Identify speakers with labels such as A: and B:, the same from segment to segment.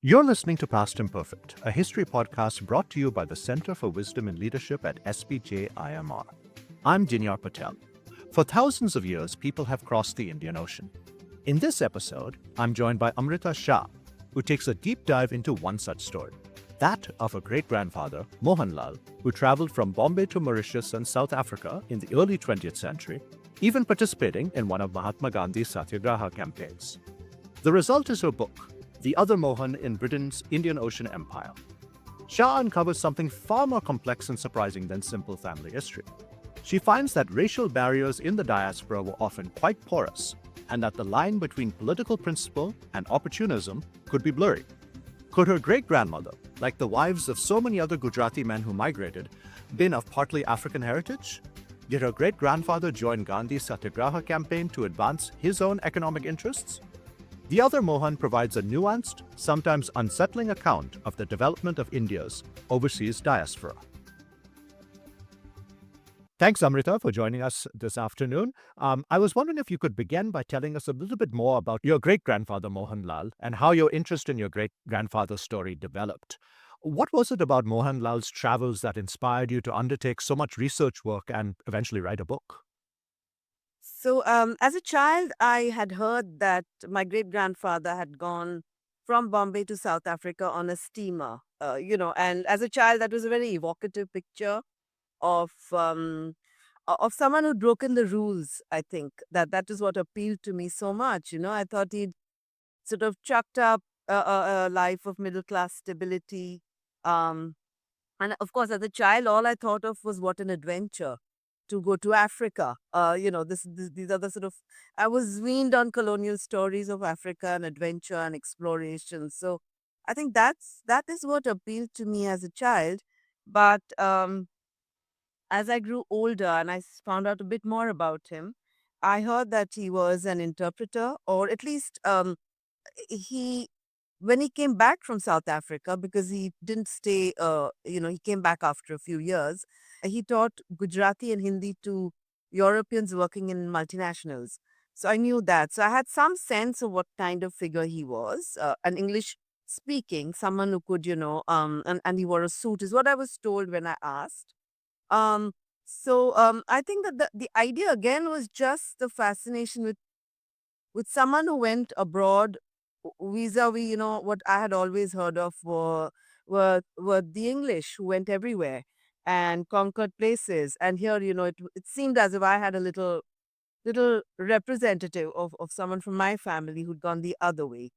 A: You're listening to Past Imperfect, a history podcast brought to you by the Center for Wisdom and Leadership at SPJ IMR. I'm Dinyar Patel. For thousands of years, people have crossed the Indian Ocean. In this episode, I'm joined by Amrita Shah, who takes a deep dive into one such story, that of her great grandfather, Mohanlal, who traveled from Bombay to Mauritius and South Africa in the early 20th century, even participating in one of Mahatma Gandhi's Satyagraha campaigns. The result is her book, The Other Mohan in Britain's Indian Ocean Empire. Shah uncovers something far more complex and surprising than simple family history. She finds that racial barriers in the diaspora were often quite porous, and that the line between political principle and opportunism could be blurry. Could her great grandmother, like the wives of so many other Gujarati men who migrated, been of partly African heritage? Did her great grandfather join Gandhi's Satyagraha campaign to advance his own economic interests? The Other Mohan provides a nuanced, sometimes unsettling account of the development of India's overseas diaspora. Thanks, Amrita, for joining us this afternoon. I was wondering if you could begin by telling us a little bit more about your great grandfather, Mohanlal, and how your interest in your great grandfather's story developed. What was it about Mohanlal's travels that inspired you to undertake so much research work and eventually write a book?
B: As a child, I had heard that my great grandfather had gone from Bombay to South Africa on a steamer. And as a child, that was a very evocative picture of of someone who'd broken the rules. I think that is what appealed to me so much. I thought he'd sort of chucked up a life of middle class stability. Um, and of course, as a child, all I thought of was what an adventure to go to Africa. These are the sort of, I was weaned on colonial stories of Africa and adventure and exploration. So I think that is what appealed to me as a child. But as I grew older and found out a bit more about him, I heard that he was an interpreter, or at least he when he came back from South Africa, because he didn't stay, he came back after a few years, he taught Gujarati and Hindi to Europeans working in multinationals. So I knew that. So I had some sense of what kind of figure he was, an English speaking, someone who could, and he wore a suit, is what I was told when I asked. I think that the idea again was just the fascination with someone who went abroad, vis-a-vis, what I had always heard of were the English who went everywhere and conquered places. And here, it seemed as if I had a little representative of someone from my family who'd gone the other way.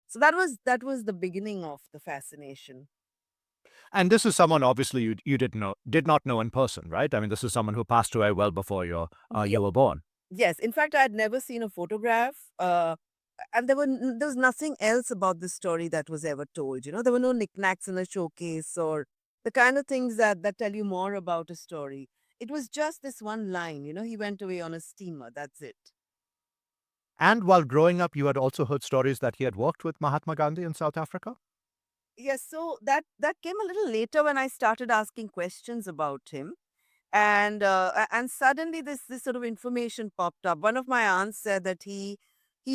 B: So that was the beginning of the fascination.
A: And this is someone obviously you did not know in person, right? I mean, this is someone who passed away well before
B: Ye-
A: you were born.
B: yes, in fact, I had never seen a photograph. And there was nothing else about this story that was ever told. There were no knickknacks in a showcase or the kind of things that tell you more about a story. It was just this one line. He went away on a steamer. That's it.
A: And while growing up, you had also heard stories that he had worked with Mahatma Gandhi in South Africa.
B: Yes, so that came a little later when I started asking questions about him. And suddenly this sort of information popped up. One of my aunts said that he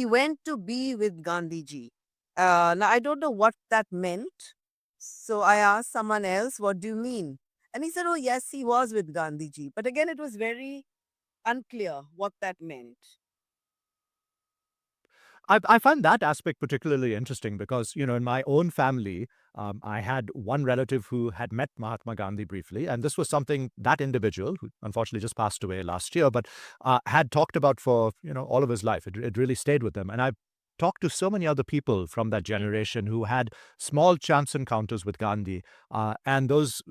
B: went to be with Gandhiji. Now I don't know what that meant, so I asked someone else, "What do you mean?" And he said, "Oh yes, he was with Gandhiji." But again, it was very unclear what that meant.
A: I find that aspect particularly interesting because, in my own family, I had one relative who had met Mahatma Gandhi briefly. And this was something that individual, who unfortunately just passed away last year, but had talked about for, all of his life. It really stayed with him. And I've talked to so many other people from that generation who had small chance encounters with Gandhi. And those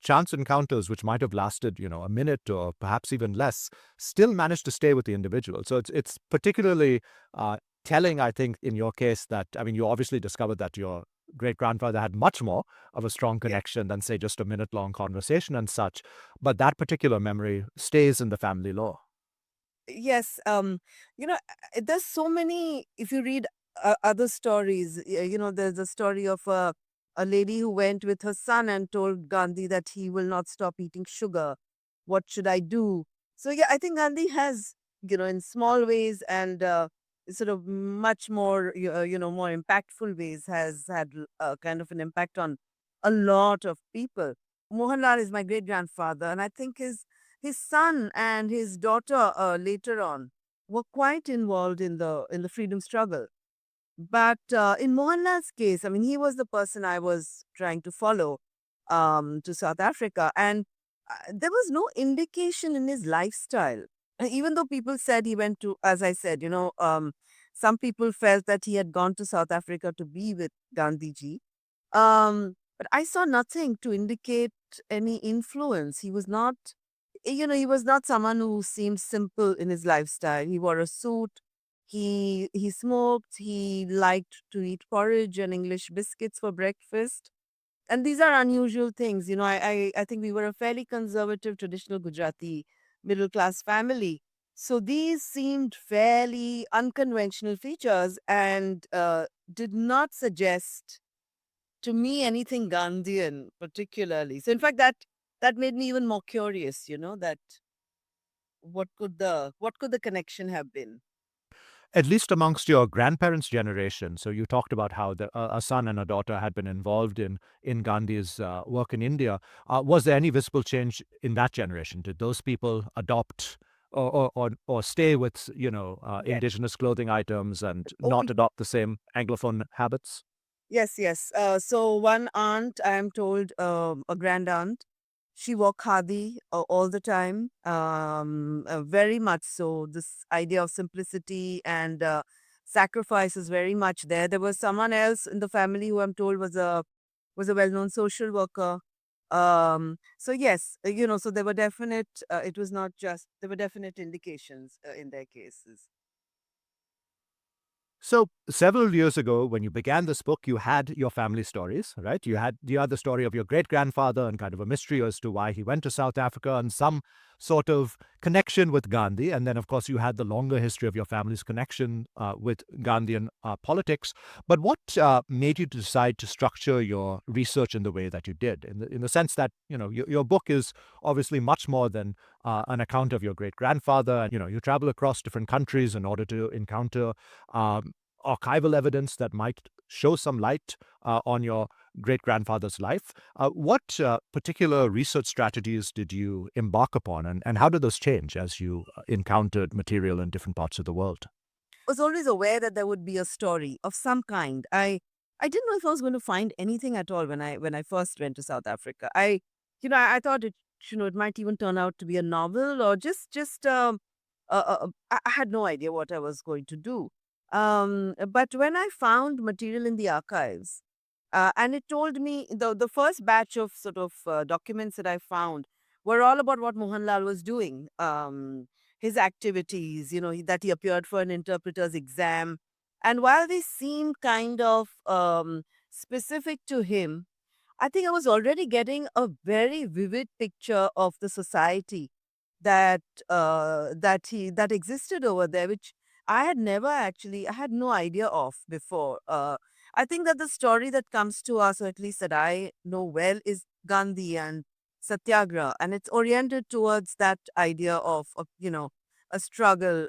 A: chance encounters, which might have lasted, a minute or perhaps even less, still managed to stay with the individual. So it's particularly telling, I think, in your case that, I mean, you obviously discovered that your great grandfather had much more of a strong connection than, say, just a minute long conversation and such. But that particular memory stays in the family law.
B: Yes, there's so many. If you read other stories, there's a story of a lady who went with her son and told Gandhi that he will not stop eating sugar. What should I do? So yeah, I think Gandhi has, in small ways and sort of much more, more impactful ways has had kind of an impact on a lot of people. Mohanlal is my great grandfather, and I think his son and his daughter later on were quite involved in the freedom struggle. But in Mohanlal's case, I mean, he was the person I was trying to follow to South Africa, and there was no indication in his lifestyle. Even though people said he went to, as I said, some people felt that he had gone to South Africa to be with Gandhiji. But I saw nothing to indicate any influence. He was not, he was not someone who seemed simple in his lifestyle. He wore a suit. He smoked. He liked to eat porridge and English biscuits for breakfast. And these are unusual things. I think we were a fairly conservative, traditional Gujarati middle class family. So these seemed fairly unconventional features and did not suggest to me anything Gandhian particularly. So in fact that made me even more curious, that what could the connection have been?
A: At least amongst your grandparents' generation. So you talked about how a son and a daughter had been involved in Gandhi's work in India. Was there any visible change in that generation? Did those people adopt or stay with
B: Yes.
A: indigenous clothing items and
B: Oh,
A: not adopt the same Anglophone habits?
B: yes, yes. So one aunt, I am told, a grand aunt, she wore khadi all the time, very much so. This idea of simplicity and sacrifice is very much there. There was someone else in the family who I'm told was a well-known social worker. So yes, so there were definite. It was not just there were definite indications in their cases.
A: So several years ago, when you began this book, you had your family stories, right? You had the story of your great grandfather and kind of a mystery as to why he went to South Africa and some sort of connection with Gandhi, and then of course you had the longer history of your family's connection with Gandhian politics. But what made you decide to structure your research in the way that you did, in the sense that your book is obviously much more than an account of your great grandfather, and you travel across different countries in order to encounter archival evidence that might show some light on your great grandfather's life. What particular research strategies did you embark upon, and how did those change as you encountered material in different parts of the world?
B: Was always aware that there would be a story of some kind. I didn't know if I was going to find anything at all when I first went to South Africa. I thought it might even turn out to be a novel or I had no idea what I was going to do. But when I found material in the archives, and it told me the first batch of sort of documents that I found were all about what Mohanlal was doing. His activities, that he appeared for an interpreter's exam. And while they seemed kind of specific to him, I think I was already getting a very vivid picture of the society that existed over there, which I had no idea of before. I think that the story that comes to us, or at least that I know well, is Gandhi and Satyagraha, and it's oriented towards that idea of a struggle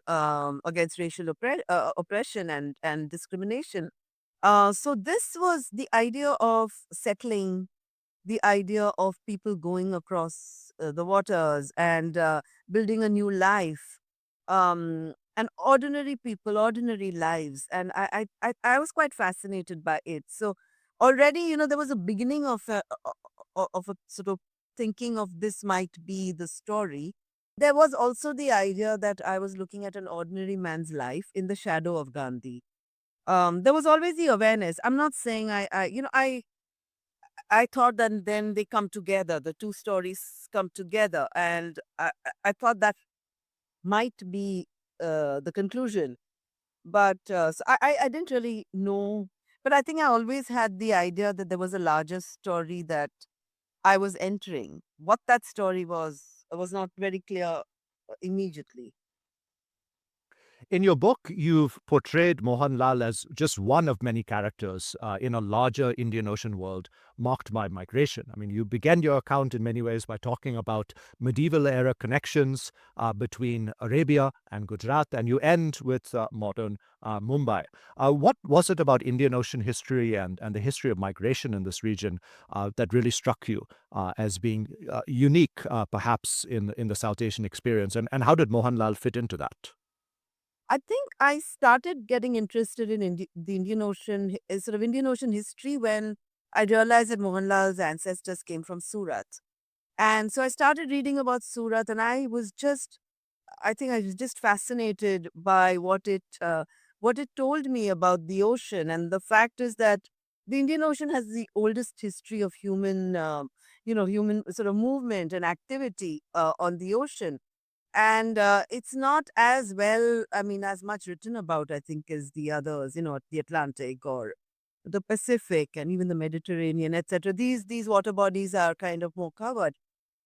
B: against racial oppression and discrimination. So this was the idea of settling, the idea of people going across the waters and building a new life, and ordinary people, ordinary lives, and I was quite fascinated by it. So already, there was a beginning of a sort of thinking of this might be the story. There was also the idea that I was looking at an ordinary man's life in the shadow of Gandhi. There was always the awareness. I'm not saying I thought that then they come together, the two stories come together, and I thought that might be the conclusion. But so I didn't really know, but I think I always had the idea that there was a larger story that I was entering. What that story was not very clear immediately.
A: In your book, you've portrayed Mohanlal as just one of many characters in a larger Indian Ocean world marked by migration. I mean, you began your account in many ways by talking about medieval era connections between Arabia and Gujarat, and you end with modern Mumbai. What was it about Indian Ocean history and the history of migration in this region that really struck you as being unique, perhaps, in the South Asian experience? And how did Mohanlal fit into that?
B: I think I started getting interested in the Indian Ocean, sort of Indian Ocean history when I realized that Mohanlal's ancestors came from Surat. And so I started reading about Surat, and I think I was just fascinated by what it told me about the ocean. And the fact is that the Indian Ocean has the oldest history of human sort of movement and activity on the ocean. And it's not as well, I mean, as much written about, I think, as the others, the Atlantic or the Pacific and even the Mediterranean, etc. These water bodies are kind of more covered.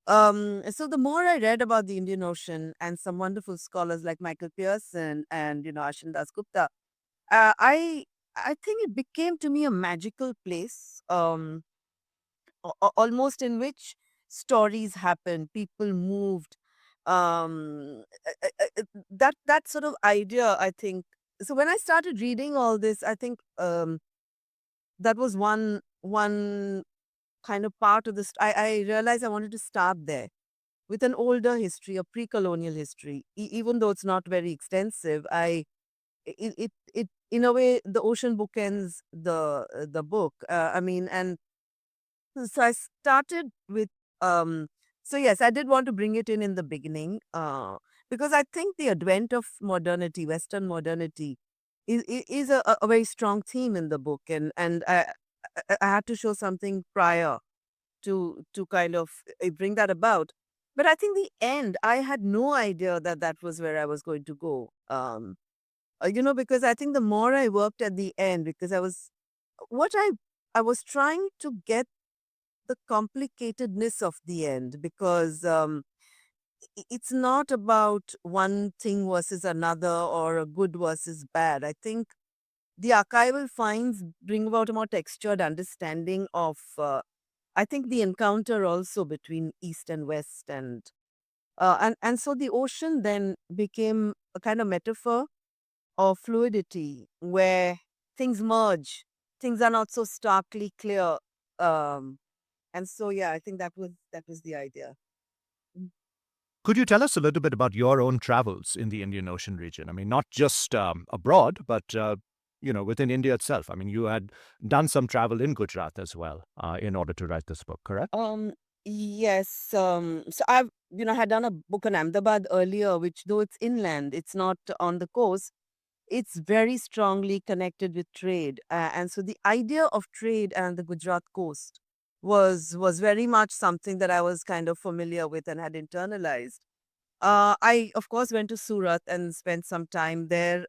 B: So the more I read about the Indian Ocean and some wonderful scholars like Michael Pearson and Ashin Das Gupta, uh, I I think it became to me a magical place, almost in which stories happened, people moved. That sort of idea, I think. So when I started reading all this, I think that was one kind of part of this. I realized I wanted to start there with an older history, a pre-colonial history, even though it's not very extensive. It in a way the ocean bookends the book. I mean, and so I started with so yes, I did want to bring it in the beginning because I think the advent of modernity, Western modernity, is a very strong theme in the book, and I had to show something prior to kind of bring that about. But I think the end, I had no idea that that was where I was going to go. Because I think the more I worked at the end, because what I was trying to get the complicatedness of the end, because it's not about one thing versus another or a good versus bad. I think the archival finds bring about a more textured understanding of I think the encounter also between East and West, and so the ocean then became a kind of metaphor of fluidity where things merge, things are not so starkly clear. Um, and so yeah, I think that was the idea. Mm.
A: Could you tell us a little bit about your own travels in the Indian Ocean region? I mean, not just abroad, but within India itself. I mean, you had done some travel in Gujarat as well in order to write this book, correct?
B: Um, yes. So I've had done a book on Ahmedabad earlier, which though it's inland, it's not on the coast. It's very strongly connected with trade, and so the idea of trade and the Gujarat coast was very much something that I was kind of familiar with and had internalized. I of course went to Surat and spent some time there.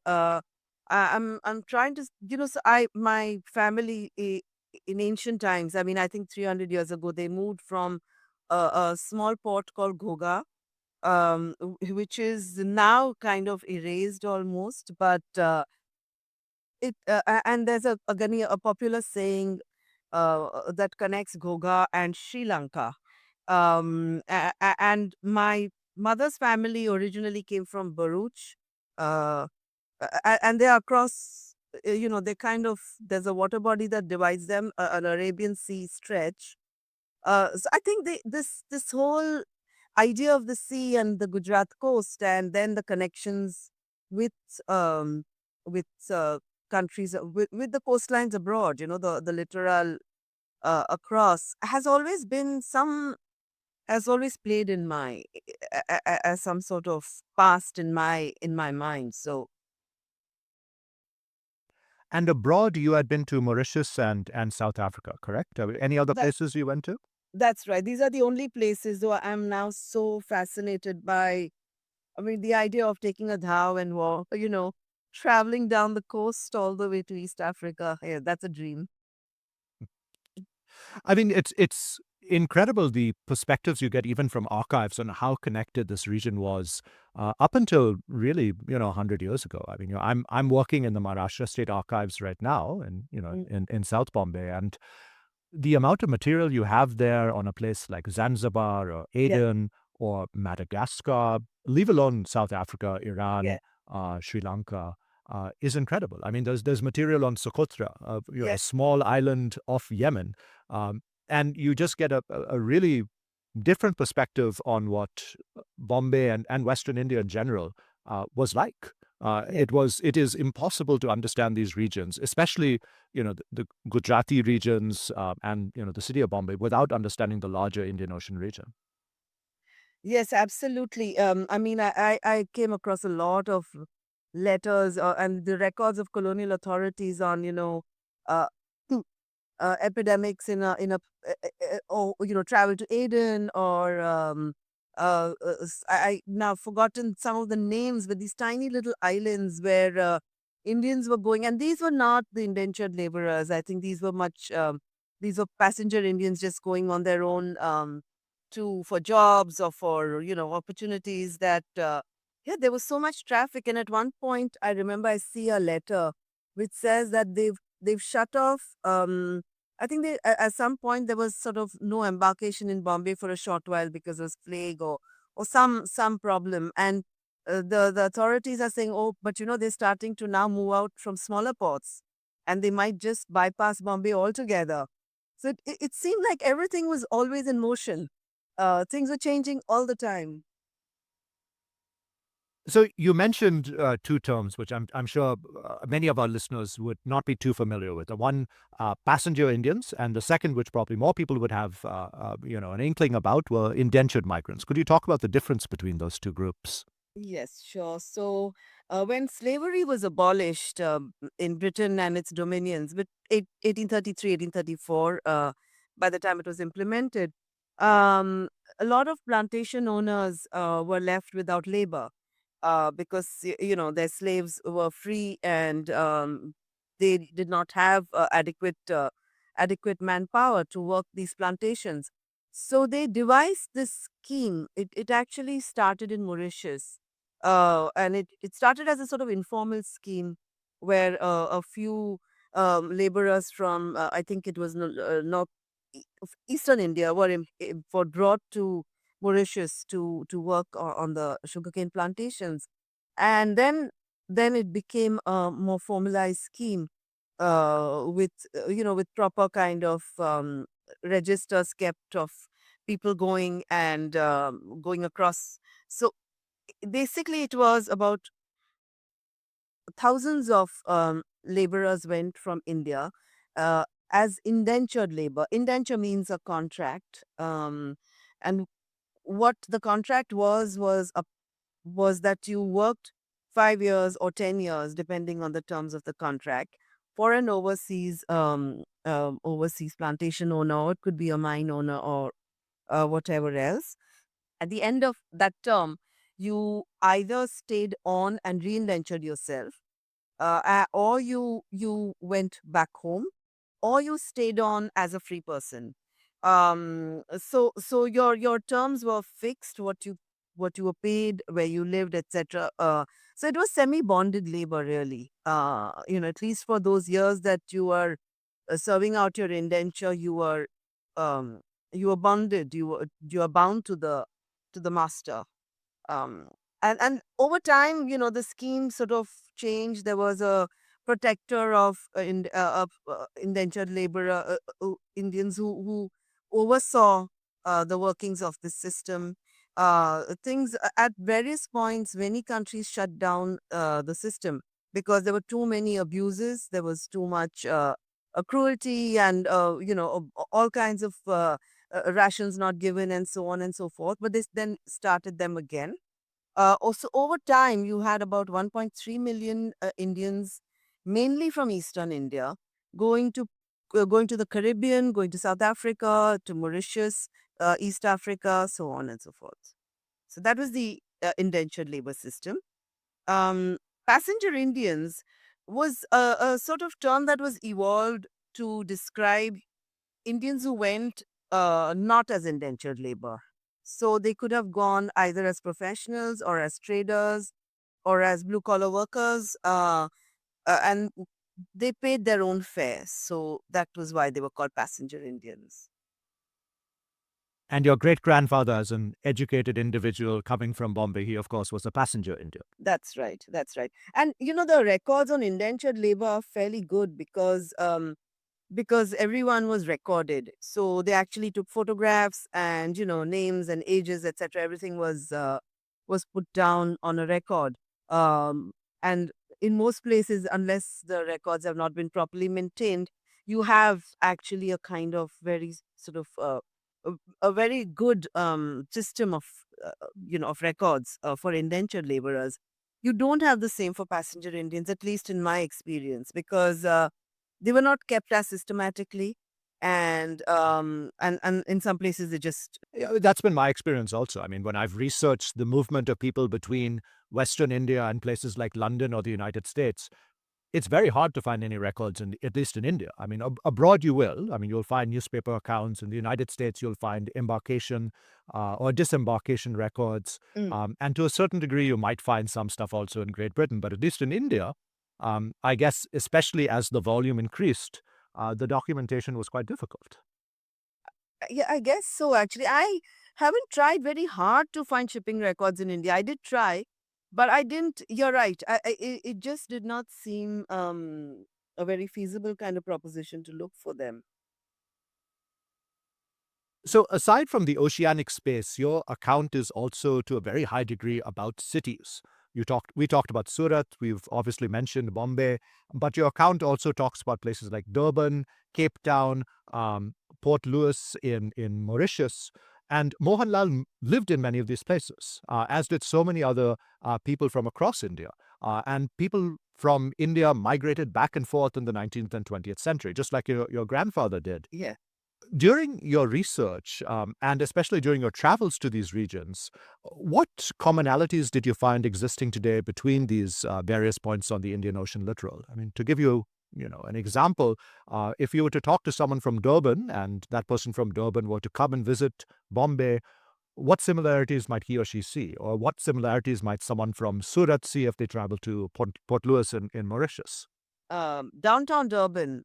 B: I'm trying to so I my family in ancient times. I mean, I think 300 years ago they moved from a small port called Ghoga, which is now kind of erased almost, but and there's a popular saying that connects Ghoga and Sri Lanka. And my mother's family originally came from Baruch, uh, and they're across. They kind of there's a water body that divides them, an Arabian Sea stretch. So I think this whole idea of the sea and the Gujarat coast, and then the connections with um with countries with the coastlines abroad, the littoral across has always played in my as some sort of past in my mind. So
A: And abroad, you had been to Mauritius and South Africa, correct? Any other
B: that
A: places you went to?
B: that's right. These are the only places, though I'm now so fascinated by. I mean, the idea of taking a dhow and walk, traveling down the coast all the way to East Africa. Yeah, that's a dream.
A: I mean, it's incredible the perspectives you get even from archives on how connected this region was up until really 100 years ago. I mean, I'm working in the Maharashtra State Archives right now, and
B: Mm.
A: in South Bombay, and the amount of material you have there on a place like Zanzibar or
B: Yeah,
A: Aden or Madagascar, leave alone South Africa,
B: yeah,
A: Iran, Sri Lanka, is incredible. I mean, there's material on Socotra, a
B: yeah.
A: small island off Yemen, um, and you just get a really different perspective on what Bombay and Western India in general was like.
B: Yeah.
A: It is impossible to understand these regions, especially the Gujarati regions and the city of Bombay, without understanding the larger Indian Ocean region.
B: Yes, absolutely. I mean, I came across a lot of letters and the records of colonial authorities on, uh, epidemics or travel to Aden or I now forgotten some of the names, but these tiny little islands where Indians were going, and these were not the indentured laborers. I think these were passenger Indians just going on their own to for jobs or for opportunities that yeah, there was so much traffic, and at one point I remember I see a letter which says that they've shut off. I think at some point there was sort of no embarkation in Bombay for a short while because of plague or some problem, and the authorities are saying, oh, but they're starting to now move out from smaller ports, and they might just bypass Bombay altogether. So it seemed like everything was always in motion. Things were changing all the time.
A: So you mentioned two terms, which I'm sure many of our listeners would not be too familiar with. The one, passenger Indians, and the second, which probably more people would have, an inkling about, were indentured migrants. Could you talk about the difference between those two groups?
B: Yes, sure. So, when slavery was abolished in Britain and its dominions, with 1833, 1834, by the time it was implemented, um, a lot of plantation owners were left without labor because, their slaves were free and they did not have adequate manpower to work these plantations. So they devised this scheme. It actually started in Mauritius, and it started as a sort of informal scheme where a few laborers from I think it was north of eastern India were brought to Mauritius to work on the sugarcane plantations, and then it became a more formalized scheme with with proper kind of registers kept of people going and going across. So basically it was about thousands of laborers went from India as indentured labor. Indenture means a contract, and what the contract was that you worked 5 years or 10 years, depending on the terms of the contract, for an overseas plantation owner, or it could be a mine owner or whatever else. At the end of that term, you either stayed on and reindentured yourself, or you went back home, or you stayed on as a free person. So your terms were fixed, what you were paid, where you lived, etc. So it was semi bonded labor, really. At least for those years that you were serving out your indenture, um you were bonded, you were bound to the master. um and over time, the scheme sort of changed. There was a protector of indentured labor, Indians who oversaw the workings of this system. Things at various points, many countries shut down the system because there were too many abuses. There was too much cruelty and all kinds of rations not given and so on and so forth. But they then started them again. Also, over time, you had about 1.3 million Indians, mainly from Eastern India, going to going to the Caribbean, going to South Africa, to Mauritius, East Africa, so on and so forth. So that was the indentured labor system. Um, Passenger Indians was a sort of term that was evolved to describe Indians who went not as indentured labor. So they could have gone either as professionals or as traders or as blue collar workers, and they paid their own fares. So that was why they were called passenger Indians.
A: And your great grandfather, as an educated individual coming from Bombay, he, of course, was a passenger Indian.
B: That's right. That's right. And the records on indentured labor are fairly good because everyone was recorded. So they actually took photographs and names and ages, etc. Everything was put down on a record. Um, and in most places, unless the records have not been properly maintained, you have actually a kind of very sort of a very good system of records for indentured laborers. You don't have the same for passenger Indians, at least in my experience, because they were not kept as systematically, and in some places they just
A: Yeah, that's been my experience also. I mean, when I've researched the movement of people between Western India and places like London or the United States, it's very hard to find any records, at least in India. I mean, abroad you will. I mean, you'll find newspaper accounts. In the United States, you'll find embarkation or disembarkation records.
B: Mm.
A: And to a certain degree, you might find some stuff also in Great Britain. But at least in India, I guess, especially as the volume increased, the documentation was quite difficult.
B: Yeah, I guess so. Actually, I haven't tried very hard to find shipping records in India. I did try, but I didn't. You're right. It just did not seem a very feasible kind of proposition to look for them.
A: So, aside from the oceanic space, your account is also to a very high degree about cities. We talked about Surat, we've obviously mentioned Bombay, but your account also talks about places like Durban, Cape Town, Port Louis in Mauritius. And Mohanlal lived in many of these places, as did so many other people from across India. And people from India migrated back and forth in the 19th and 20th century, just like your grandfather did.
B: Yeah.
A: During your research, and especially during your travels to these regions, what commonalities did you find existing today between these various points on the Indian Ocean littoral? I mean, to give you, an example, if you were to talk to someone from Durban and that person from Durban were to come and visit Bombay, what similarities might he or she see? Or what similarities might someone from Surat see if they travel to Port Louis in Mauritius?
B: Downtown Durban,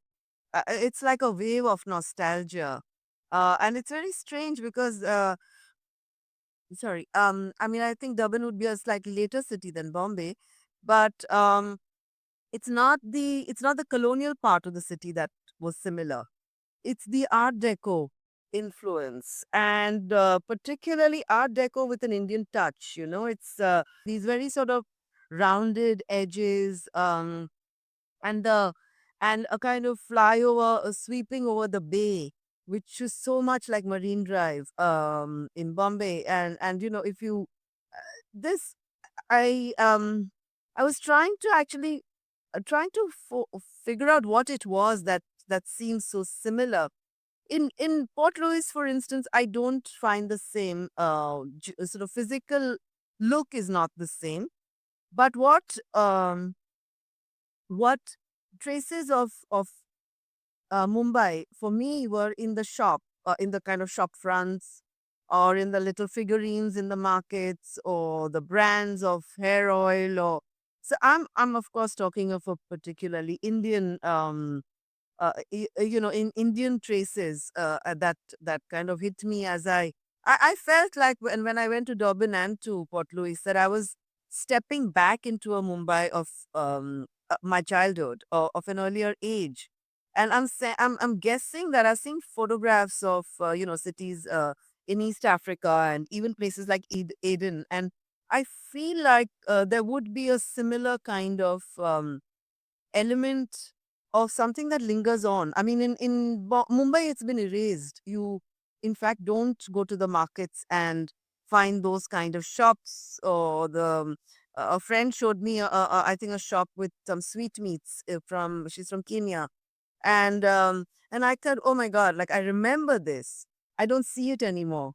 B: it's like a wave of nostalgia, and it's very strange because sorry. I mean, I think Durban would be a slightly later city than Bombay, but it's not the colonial part of the city that was similar. It's the Art Deco influence, and particularly Art Deco with an Indian touch. It's these very sort of rounded edges, and the and a kind of flyover sweeping over the bay, which is so much like Marine Drive in Bombay. And if you this I I was trying to actually trying to figure out what it was that seems so similar. In Port Louis, for instance, I don't find the same sort of physical look is not the same. But what traces of Mumbai for me were in the shop, in the kind of shop fronts, or in the little figurines in the markets, or the brands of hair oil, or so I'm of course talking of a particularly Indian in Indian traces that kind of hit me as I felt like when I went to Durban and to Port Louis that I was stepping back into a Mumbai of my childhood or of an earlier age. And I'm guessing that I've seen photographs of cities in East Africa and even places like Aden, and I feel like there would be a similar kind of element of something that lingers on. I mean, in Mumbai, it's been erased. You, in fact, don't go to the markets and find those kind of shops. Or a friend showed me, I think, a shop with some sweetmeats from. She's from Kenya, and I thought, oh my God, like I remember this. I don't see it anymore.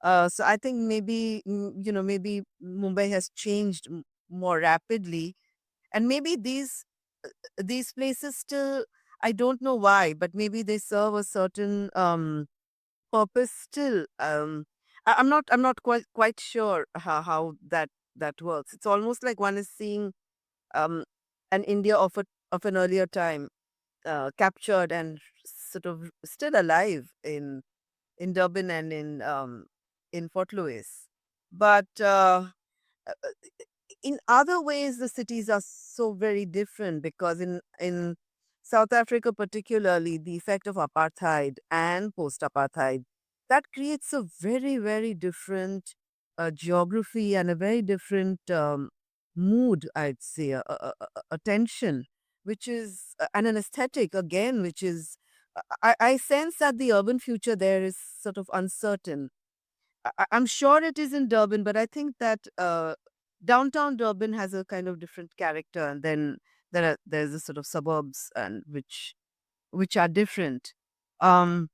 B: So I think maybe Mumbai has changed more rapidly, and maybe these places still, I don't know why, but maybe they serve a certain purpose still. I'm not quite sure how that works. It's almost like one is seeing um an India of an earlier time, captured and sort of still alive in Durban and in Port Louis. But uh, in other ways, the cities are so very different, because in South Africa, particularly, the effect of apartheid and post-apartheid, that creates a very different geography and a very different mood, I'd say, a tension, which is and an aesthetic again, which is I sense that the urban future there is sort of uncertain. I'm sure it is in Durban, but I think that downtown Durban has a kind of different character, and then there's a sort of suburbs and which are different. Um,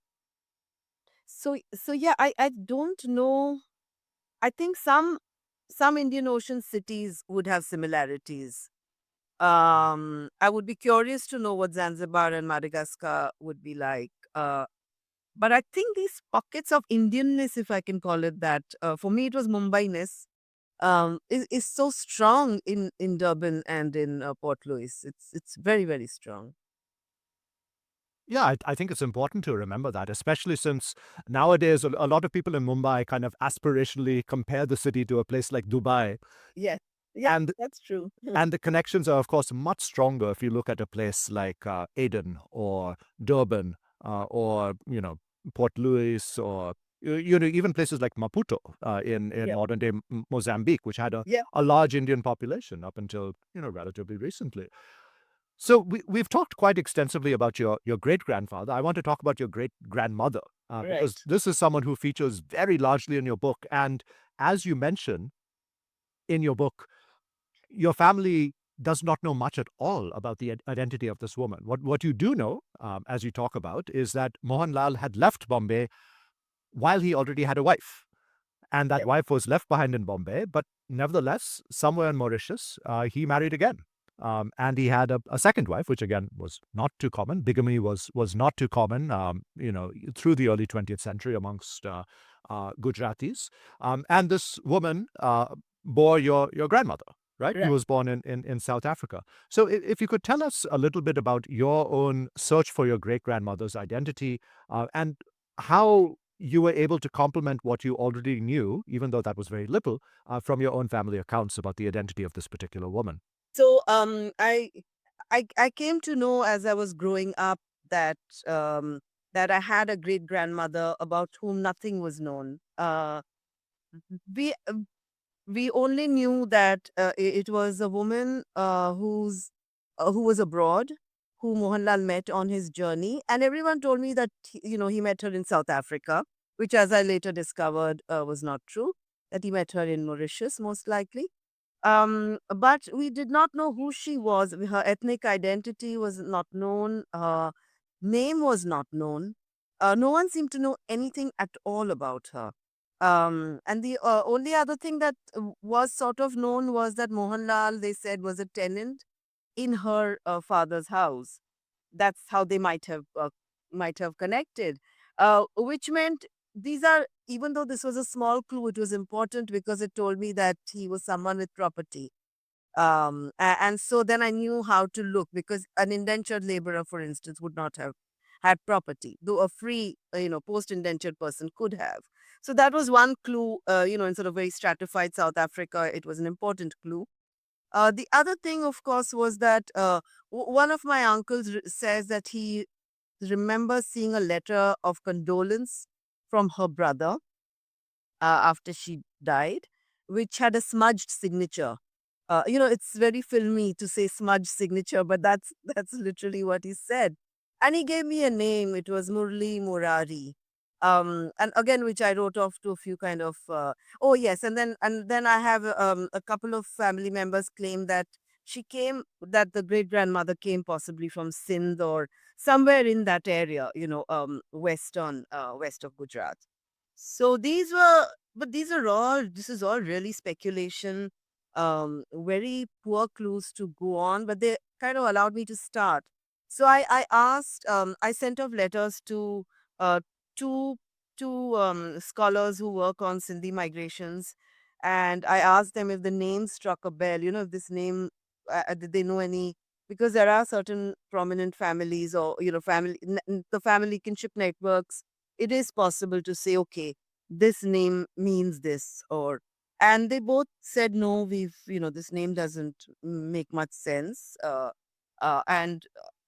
B: so yeah, I don't know. I think some Indian Ocean cities would have similarities. I would be curious to know what Zanzibar and Madagascar would be like. But I think these pockets of Indianness, if I can call it that, for me it was Mumbai-ness, is so strong in Durban and in Port Louis. It's very strong.
A: Yeah, I think it's important to remember that, especially since nowadays a lot of people in Mumbai kind of aspirationally compare the city to a place like Dubai.
B: Yes, yeah,
A: And
B: that's true.
A: and the connections are, of course, much stronger if you look at a place like Aden or Durban or Port Louis or even places like Maputo in
B: Yeah,
A: modern day Mozambique, which had
B: yeah,
A: a large Indian population up until relatively recently. So we've talked quite extensively about your great grandfather. I want to talk about your great grandmother because
B: right.
A: this is someone who features very largely in your book. And as you mention in your book, your family does not know much at all about the identity of this woman. What you do know, as you talk about, is that Mohanlal had left Bombay while he already had a wife, and that
B: Yep.
A: wife was left behind in Bombay. But nevertheless, somewhere in Mauritius, he married again. And he had a second wife, which again was not too common. Bigamy was not too common, through the early 20th century amongst Gujaratis. And this woman bore your grandmother, right, who
B: Right.
A: was born in South Africa. So if you could tell us a little bit about your own search for your great grandmother's identity and how you were able to complement what you already knew, even though that was very little, from your own family accounts about the identity of this particular woman.
B: So I came to know as I was growing up that um that I had a great grandmother about whom nothing was known. We we only knew that it was a woman who was abroad, who Mohanlal met on his journey, and everyone told me that he met her in South Africa, which, as I later discovered, was not true. That he met her in Mauritius, most likely. But we did not know who she was. Her ethnic identity was not known. Her name was not known. No one seemed to know anything at all about her. And the only other thing that was sort of known was that Mohanlal, they said, was a tenant in her father's house. That's how they might have connected, which meant these are even though this was a small clue, it was important because it told me that he was someone with property. And so then I knew how to look, because an indentured laborer, for instance, would not have had property, though a free, post indentured person could have. So that was one clue, in sort of very stratified South Africa. It was an important clue. The other thing, of course, was that one of my uncles says that he remembers seeing a letter of condolence from her brother after she died, which had a smudged signature. It's very filmy to say smudged signature, but that's literally what he said. And he gave me a name. It was Murli Murari. And again, which I wrote off to a few kind of. Oh yes, and then I have a couple of family members claim that that the great grandmother came possibly from Sindh or somewhere in that area. West of Gujarat. So these are this is all really speculation, very poor clues to go on, but they kind of allowed me to start. So I sent off letters to uh, two to scholars who work on Sindhi migrations, and I asked them if the name struck a bell. If this name, did they know any? Because there are certain prominent families, or the family kinship networks. It is possible to say, okay, this name means this, and they both said no. This name doesn't make much sense. And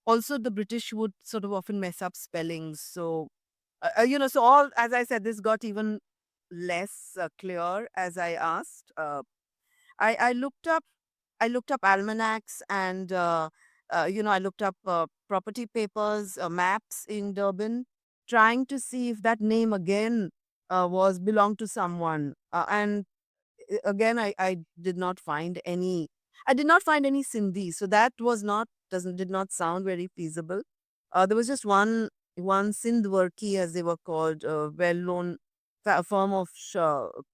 B: also the British would sort of often mess up spellings, so so all, as I said, this got even less clear as I asked. I looked up, almanacs, and I looked up property papers, maps in Durban, trying to see if that name again was belonged to someone. And again, I did not find any. I did not find any Sindhi, so that was not doesn't did not sound very feasible. There was just one Sindhwarki, as they were called, well-known firm of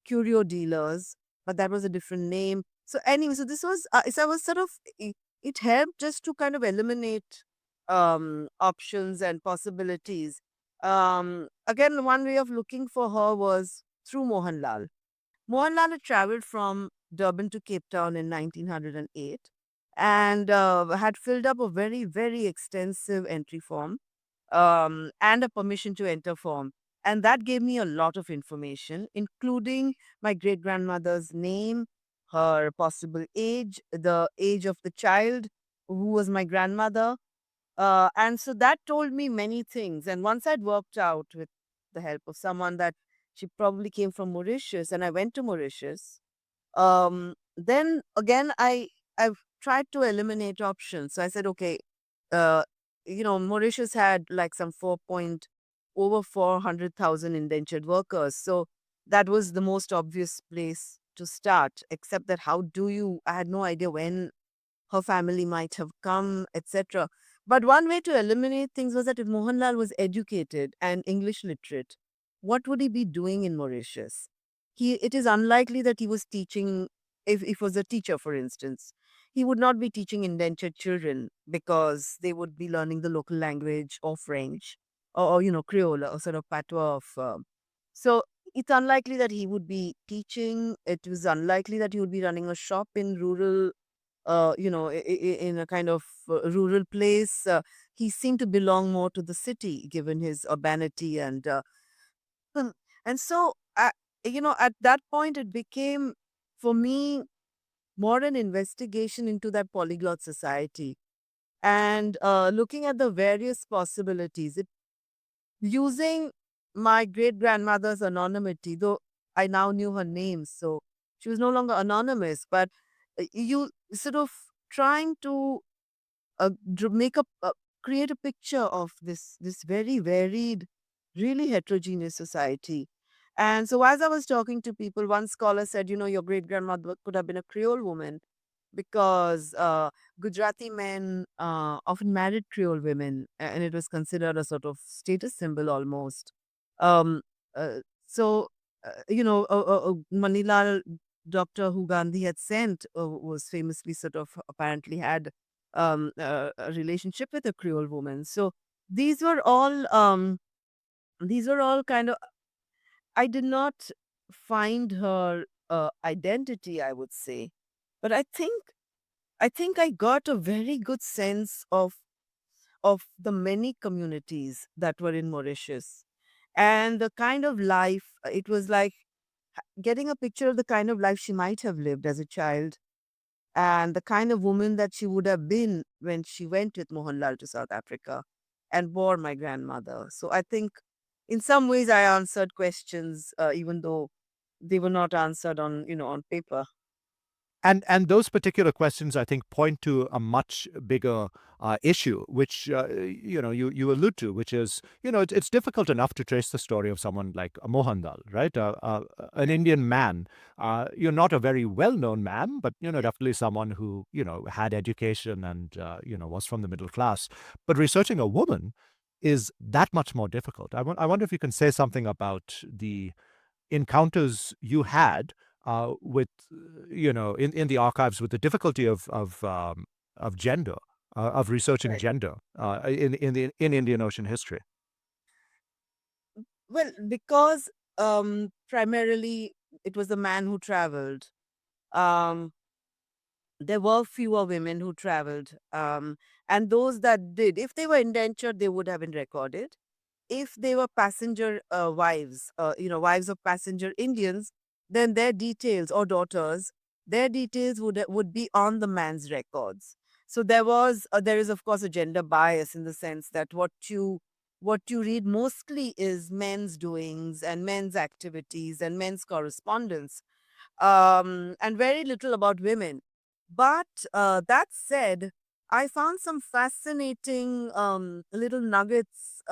B: curio dealers, but that was a different name. So anyway, so this was so I was sort of it helped just to kind of eliminate options and possibilities. Again, one way of looking for her was through Mohanlal. Mohanlal had traveled from Durban to Cape Town in 1908 and had filled up a very, very extensive entry form and a permission to enter form. And that gave me a lot of information, including my great grandmother's name, her possible age, the age of the child who was my grandmother. And so that told me many things. And once I'd worked out with the help of someone that she probably came from Mauritius, and I went to Mauritius, then again I've tried to eliminate options. So I said, okay, uh, Mauritius had like some over 400,000 indentured workers. So that was the most obvious place to start. Except that I had no idea when her family might have come, etc. But one way to eliminate things was that if Mohanlal was educated and English literate, what would he be doing in Mauritius? It is unlikely that he was teaching, if he was a teacher, for instance. He would not be teaching indentured children because they would be learning the local language or French or Creole or sort of patois of. So it's unlikely that he would be teaching. It was unlikely that he would be running a shop in rural in a kind of rural place. He seemed to belong more to the city, given his urbanity um, and so at that point it became for me more an investigation into that polyglot society and looking at the various possibilities. Using my great grandmother's anonymity, though I now knew her name, so she was no longer anonymous, but you sort of trying to make create a picture of this very varied, really heterogeneous society. And so, as I was talking to people, one scholar said, your great grandmother could have been a Creole woman because Gujarati men often married Creole women, and it was considered a sort of status symbol almost. Um, so, Manilal doctor who Gandhi had sent was famously sort of apparently had a relationship with a Creole woman. So these were all kind of. I did not find her identity, I would say, but I think I got a very good sense of the many communities that were in Mauritius and the kind of life. It was like getting a picture of the kind of life she might have lived as a child and the kind of woman that she would have been when she went with Mohanlal to South Africa and bore my grandmother. So I think in some ways I answered questions, even though they were not answered on paper.
A: And those particular questions, I think, point to a much bigger issue, which you allude to, which is it's difficult enough to trace the story of someone like Mohanlal, right? An Indian man. You're not a very well-known man, but definitely someone who had education and was from the middle class. But researching a woman is that much more difficult. I wonder if you can say something about the encounters you had with in the archives with the difficulty of gender, of researching
B: Right.
A: gender in Indian Ocean history.
B: Well, because primarily it was a man who traveled. Um, there were fewer women who traveled. And those that did, if they were indentured, they would have been recorded. If they were passenger wives, wives of passenger Indians, then their details or daughters, their details would be on the man's records. So there is of course a gender bias in the sense that what you read mostly is men's doings and men's activities and men's correspondence, and very little about women. But that said, I found some fascinating little nuggets.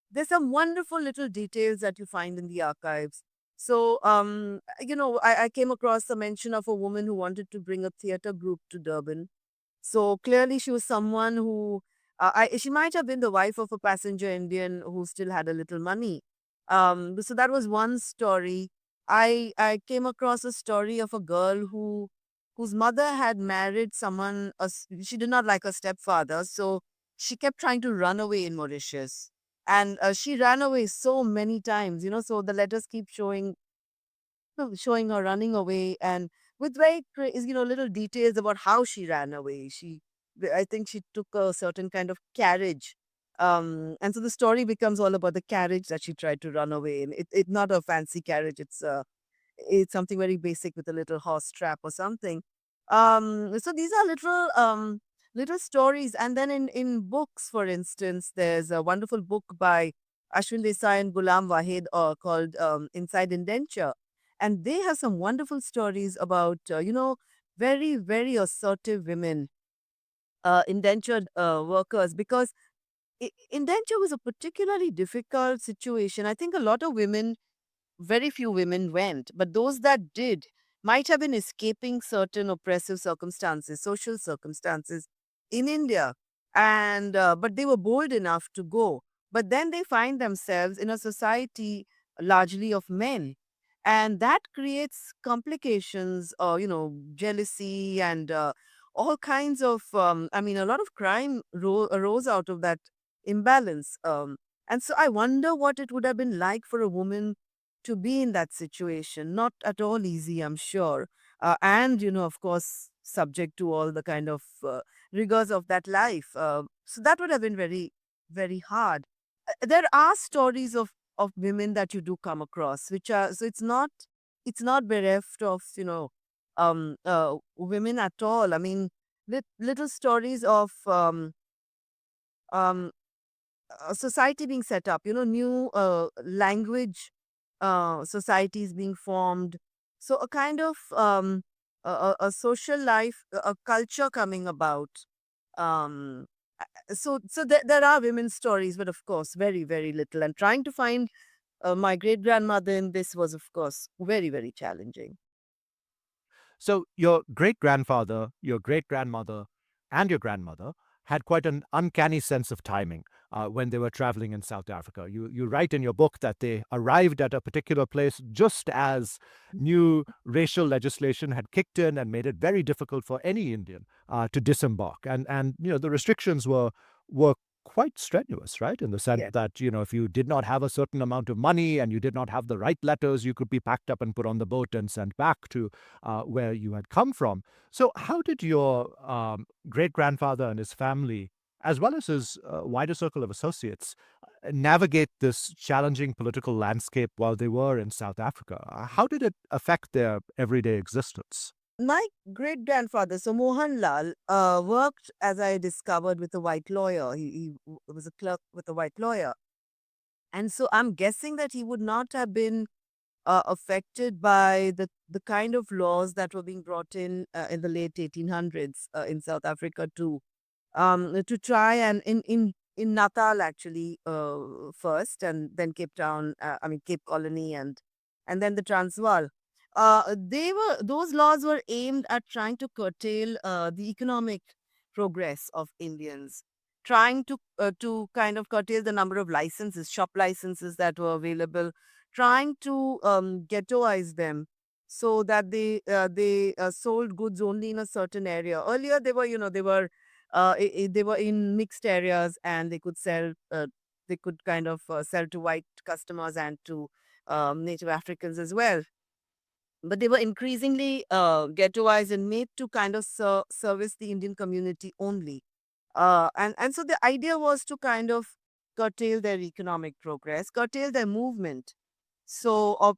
B: There's some wonderful little details that you find in the archives. So, I came across a mention of a woman who wanted to bring a theater group to Durban. So clearly, she was someone who, she might have been the wife of a passenger Indian who still had a little money. So that was one story. I came across a story of a girl whose mother had married someone. She did not like her stepfather, so she kept trying to run away in Mauritius, and she ran away so many times. So the letters keep showing her running away, and with little details about how she ran away. I think she took a certain kind of carriage, and so the story becomes all about the carriage that she tried to run away in. It's not a fancy carriage. It's something very basic with a little horse trap or something. So these are little stories. And then in books, for instance, there's a wonderful book by Ashwin Desai and Gulam Wahid called Inside Indenture. And they have some wonderful stories about, very, very assertive women, indentured workers, because indenture was a particularly difficult situation. I think a lot of women very few women went, but those that did might have been escaping certain oppressive circumstances, social circumstances in India. And but they were bold enough to go. But then they find themselves in a society largely of men. And that creates complications, jealousy and all kinds of, a lot of crime arose out of that imbalance. And so I wonder what it would have been like for a woman to be in that situation. Not at all easy, I'm sure. And, of course, subject to all the kind of rigors of that life. So that would have been very, very hard. There are stories of women that you do come across, which are, so it's not bereft of, women at all. I mean, little stories of um, society being set up, new language societies being formed. So a kind of a social life, a culture coming about. Um, so there are women's stories, but of course, very, very little. And trying to find my great grandmother in this was, of course, very, very challenging.
A: So, your great grandfather, your great grandmother, and your grandmother had quite an uncanny sense of timing when they were traveling in South Africa. You write in your book that they arrived at a particular place just as new racial legislation had kicked in and made it very difficult for any Indian to disembark. And the restrictions were quite strenuous, right? In the sense
B: Yes.
A: that, if you did not have a certain amount of money and you did not have the right letters, you could be packed up and put on the boat and sent back to where you had come from. So, how did your great grandfather and his family, as well as his wider circle of associates, navigate this challenging political landscape while they were in South Africa? How did it affect their everyday existence?
B: My great grandfather, so Mohan Lal, worked, as I discovered, with a white lawyer. He was a clerk with a white lawyer. And so I'm guessing that he would not have been affected by the kind of laws that were being brought in the late 1800s in South Africa to try and in Natal actually first, and then Cape Town, Cape Colony, and then the Transvaal. Those laws were aimed at trying to curtail the economic progress of Indians, trying to kind of curtail the number of licenses, shop licenses that were available, trying to ghettoize them so that they sold goods only in a certain area. Earlier, they were in mixed areas and they could sell they could kind of sell to white customers and to native Africans as well. But they were increasingly ghettoized and made to kind of service the Indian community only. And so the idea was to kind of curtail their economic progress, curtail their movement. So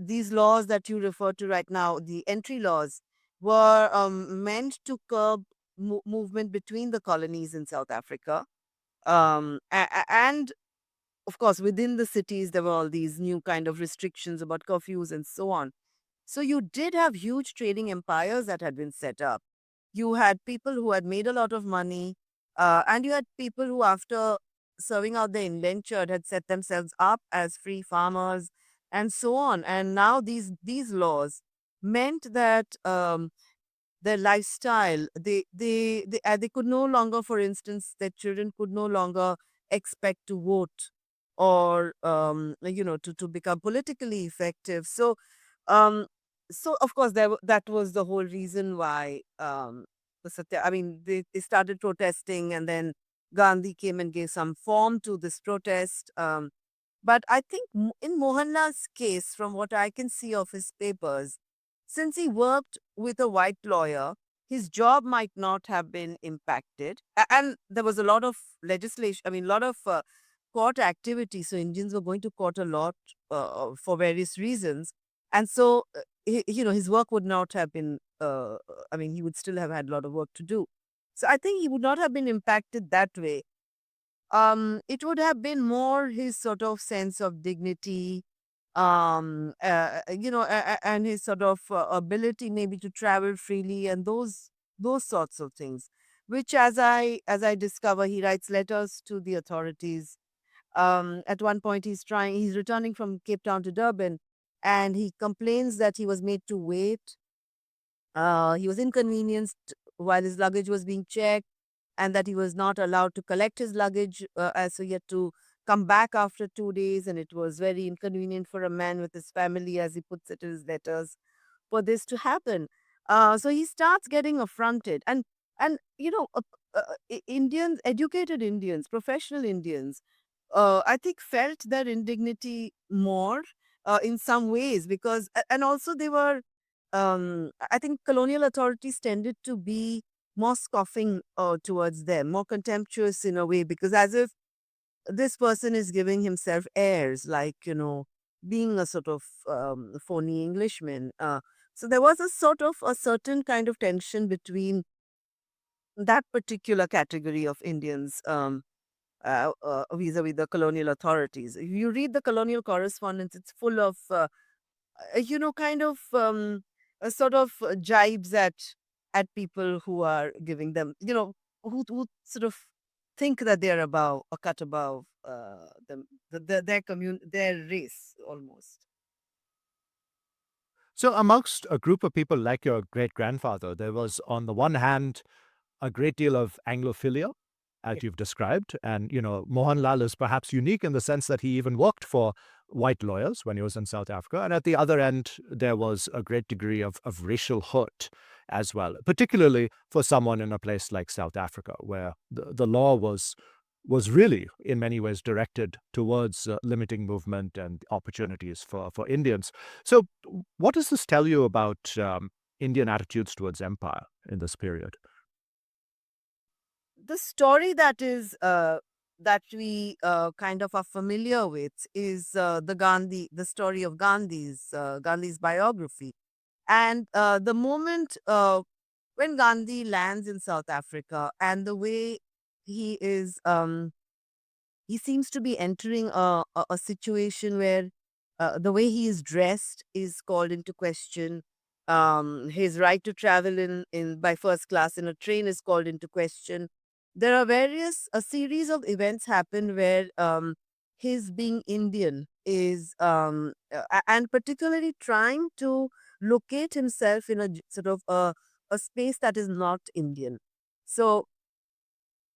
B: these laws that you refer to right now, the entry laws, were meant to curb movement between the colonies in South Africa. And of course, within the cities, there were all these new kind of restrictions about curfews and so on. So you did have huge trading empires that had been set up. You had people who had made a lot of money, and you had people who, after serving out their indenture, had set themselves up as free farmers and so on. And now these laws meant that their lifestyle, they could no longer, for instance, their children could no longer expect to vote or to become politically effective. Um so of course that was the whole reason why the Satya, I mean, they started protesting, and then Gandhi came and gave some form to this protest. But I think in Mohanlal's case, from what I can see of his papers, since he worked with a white lawyer, his job might not have been impacted. And there was a lot of legislation, I mean, a lot of court activity. So Indians were going to court a lot for various reasons. And so, his work would not have been, I mean, he would still have had a lot of work to do. So I think he would not have been impacted that way. It would have been more his sort of sense of dignity, and his sort of ability maybe to travel freely, and those sorts of things, which, as I discover, he writes letters to the authorities. At one point, he's returning from Cape Town to Durban, and he complains that he was made to wait. He was inconvenienced while his luggage was being checked, and that he was not allowed to collect his luggage, as so he had to come back after 2 days, and it was very inconvenient for a man with his family, as he puts it in his letters, for this to happen. So he starts getting affronted, and Indians, educated Indians, professional Indians, I think felt their indignity more in some ways, because and also they were, I think colonial authorities tended to be more scoffing towards them, more contemptuous in a way, because as if this person is giving himself airs, like, being a sort of phony Englishman. So there was a sort of a certain kind of tension between that particular category of Indians, vis-a-vis the colonial authorities. If you read the colonial correspondence, it's full of kind of a sort of jibes at people who are giving them, who sort of think that they're above, or cut above them, their race almost.
A: So, amongst a group of people like your great grandfather, there was, on the one hand, a great deal of Anglophilia, as
B: Yeah.
A: you've described. And, Mohanlal is perhaps unique in the sense that he even worked for white lawyers when he was in South Africa. And at the other end, there was a great degree of racial hurt as well, particularly for someone in a place like South Africa, where the law was really, in many ways, directed towards limiting movement and opportunities for Indians. So, what does this tell you about Indian attitudes towards empire in this period?
B: The story that we kind of are familiar with is the story of Gandhi's biography. And the moment when Gandhi lands in South Africa, and the way he is, he seems to be entering a situation where the way he is dressed is called into question. His right to travel in by first class in a train is called into question. There are a series of events happen where his being Indian is, and particularly trying to locate himself in sort of a space that is not Indian. So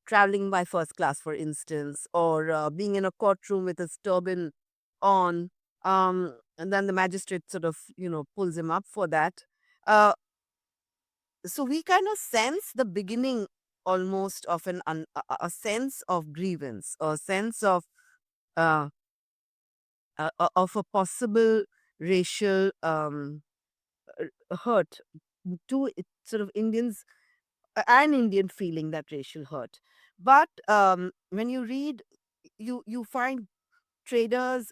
B: traveling by first class, for instance, or being in a courtroom with his turban on, and then the magistrate sort of, pulls him up for that. Uh, so we kind of sense the beginning. almost of a sense of grievance, a sense uh, of a possible racial hurt to sort of Indians, an Indian feeling that racial hurt. But when you read, you find traders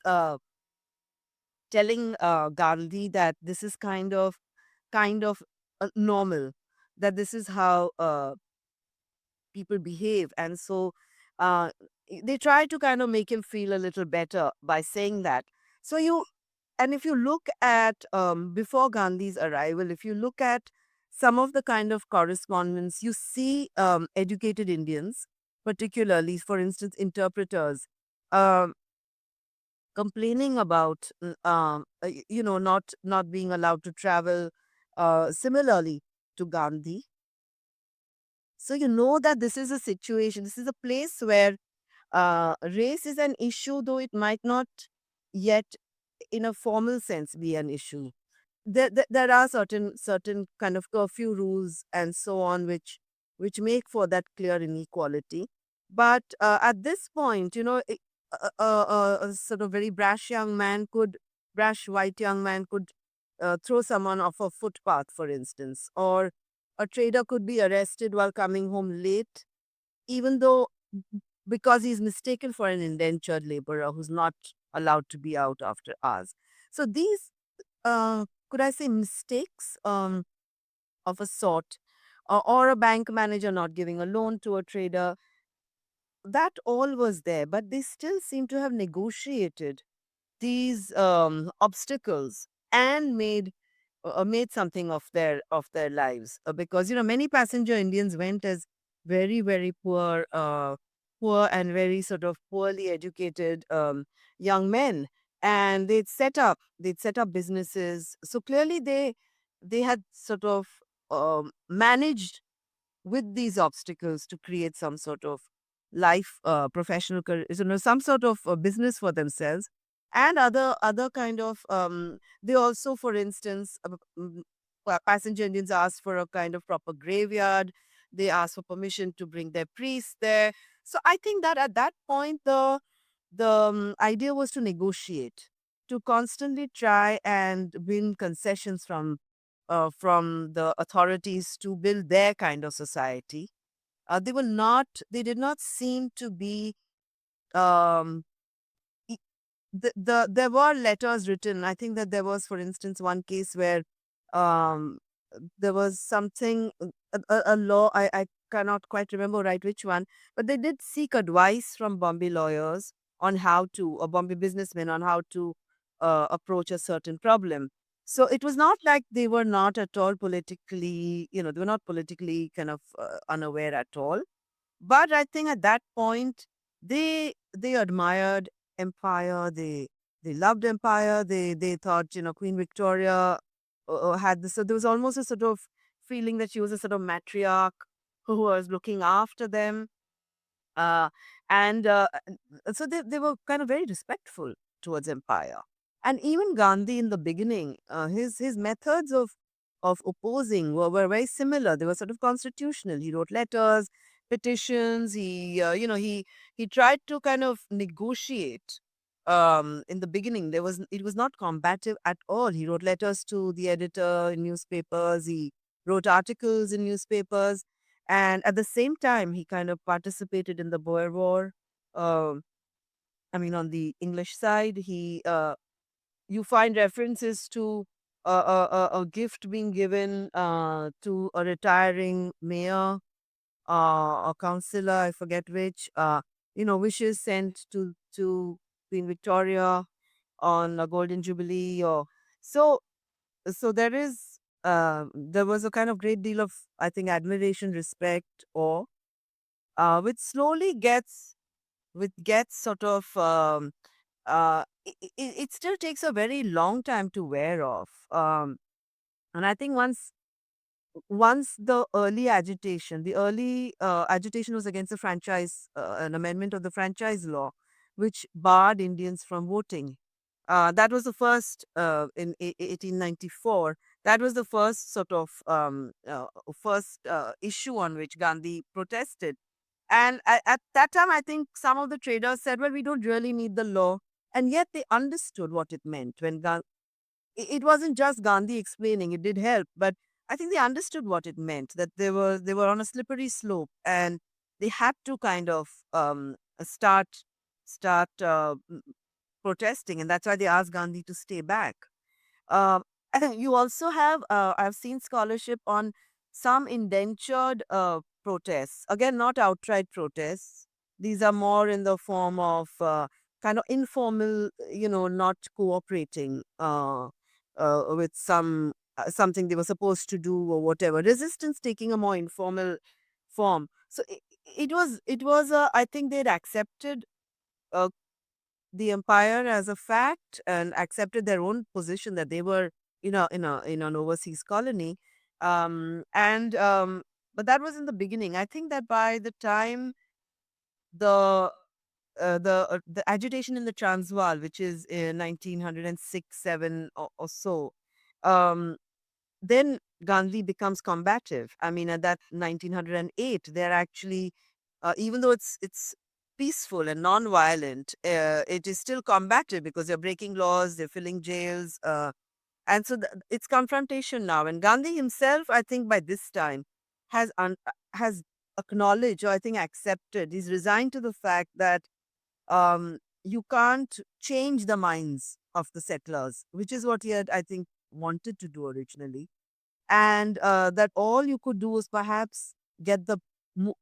B: telling Gandhi that this is kind of normal, that this is how people behave, and so uh, they try to kind of make him feel a little better by saying that. So you and if you look at before Gandhi's arrival, if you look at some of the kind of correspondence, you see educated Indians, particularly, for instance, interpreters, um, complaining about not being allowed to travel similarly to Gandhi. So you know that this is a situation, this is a place where race is an issue, though it might not yet in a formal sense be an issue. There are certain kind of curfew rules and so on, which make for that clear inequality. But at this point, a sort of very brash white young man could throw someone off a footpath, for instance, or a trader could be arrested while coming home late, even though because he's mistaken for an indentured laborer who's not allowed to be out after hours. So these, could I say, mistakes of a sort, or a bank manager not giving a loan to a trader, that all was there, but they still seem to have negotiated these obstacles and made something of their lives, because many passenger Indians went as very poor and very sort of poorly educated young men, and they'd set up businesses. So clearly they had sort of managed with these obstacles to create some sort of life, professional career, some sort of business for themselves, and other kind of they also, for instance, passenger Indians asked for a kind of proper graveyard. They asked for permission to bring their priests there. So I think that at that point the idea was to negotiate, to constantly try and win concessions from the authorities to build their kind of society. They did not seem to be, um, there were letters written. I think that there was, for instance, one case where um, there was something, a law. I cannot quite remember right which one, but they did seek advice from Bombay lawyers on how to, or Bombay businessmen on how to approach a certain problem. So it was not like they were not at all politically, they were not politically kind of unaware at all. But I think at that point, they admired empire. They loved empire. They thought, Queen Victoria had this. So there was almost a sort of feeling that she was a sort of matriarch who was looking after them. Uh, and so they were kind of very respectful towards empire. And even Gandhi in the beginning, his methods of opposing were very similar. They were sort of constitutional. He wrote letters, petitions. He tried to kind of negotiate. In the beginning, it was not combative at all. He wrote letters to the editor in newspapers. He wrote articles in newspapers, and at the same time, he kind of participated in the Boer War. Um, I mean, on the English side, you find references to a gift being given to a retiring mayor, or councillor, I forget which. Wishes sent to Queen Victoria on a Golden Jubilee, or so. So there was a kind of great deal of, I think, admiration, respect, awe, which slowly gets sort of it still takes a very long time to wear off. And I think once the early agitation was against the franchise, an amendment of the franchise law, which barred Indians from voting. That was the first in 1894. That was the first sort of first issue on which Gandhi protested. And at that time, I think some of the traders said, "Well, we don't really need the law," and yet they understood what it meant when it wasn't just Gandhi explaining; it did help, but I think they understood what it meant, that they were on a slippery slope, and they had to kind of start protesting, and that's why they asked Gandhi to stay back. Um, you also have, I've seen scholarship on some indentured protests. Again, not outright protests. These are more in the form of kind of informal, not cooperating with something they were supposed to do or whatever. Resistance taking a more informal form. So it was. I think they'd accepted uh, the empire as a fact and accepted their own position that they were in an overseas colony, and but that was in the beginning. I think that by the time the the agitation in the Transvaal, which is in 1906 7 or so, um then Gandhi becomes combative. I mean, at that 1908, they're actually, even though it's peaceful and non-violent, it is still combative because they're breaking laws, they're filling jails, and so it's confrontation now. And Gandhi himself, I think, by this time, has acknowledged, or I think accepted, he's resigned to the fact that you can't change the minds of the settlers, which is what he had, I think, wanted to do originally, and that all you could do is perhaps get the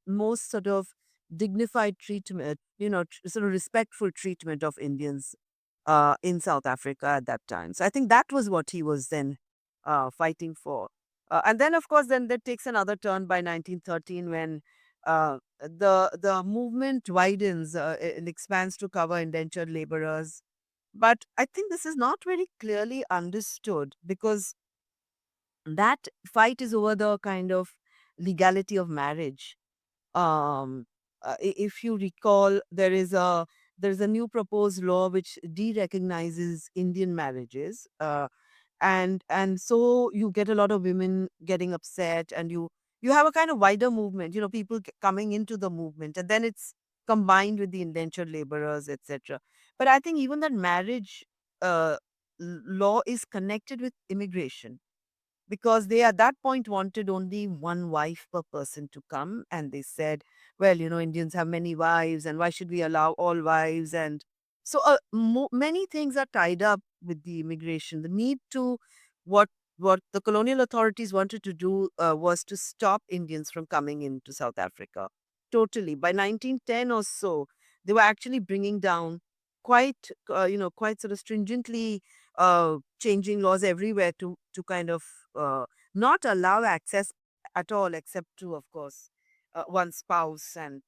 B: most sort of dignified treatment, sort of respectful treatment of Indians in South Africa at that time. So I think that was what he was then fighting for. And then, of course, then that takes another turn by 1913 when the movement widens and expands to cover indentured laborers. But I think this is not very clearly understood because that fight is over the kind of legality of marriage. um if you recall, there is a new proposed law which de-recognizes Indian marriages, and so you get a lot of women getting upset, and you have a kind of wider movement, people coming into the movement, and then it's combined with the indentured laborers, etc. But I think even that marriage uh, law is connected with immigration, because they at that point wanted only one wife per person to come, and they said, well, Indians have many wives, and why should we allow all wives? And so many things are tied up with the immigration, the need to what what the colonial authorities wanted to do was to stop Indians from coming into South Africa totally. By 1910 or so, they were actually bringing down quite sort of stringently changing laws everywhere to kind of uh, not allow access at all, except to, of course, one spouse and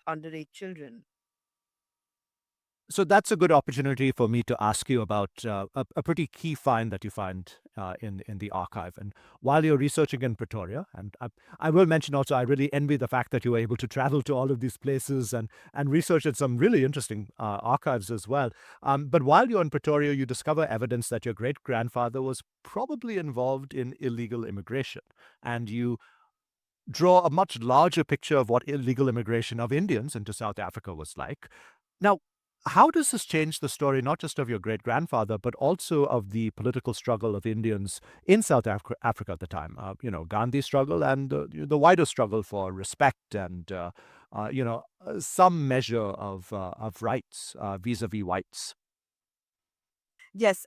B: underage children.
A: So that's a good opportunity for me to ask you about a pretty key find that you find in the archive. And while you're researching in Pretoria, and I will mention also, I really envy the fact that you were able to travel to all of these places and research at some really interesting archives as well. But while you're in Pretoria, you discover evidence that your great grandfather was probably involved in illegal immigration, and you draw a much larger picture of what illegal immigration of Indians into South Africa was like. Now, how does this change the story, not just of your great grandfather, but also of the political struggle of Indians in South Africa at the time? Gandhi's struggle and the wider struggle for respect and, some measure of rights vis-a-vis whites.
B: Yes,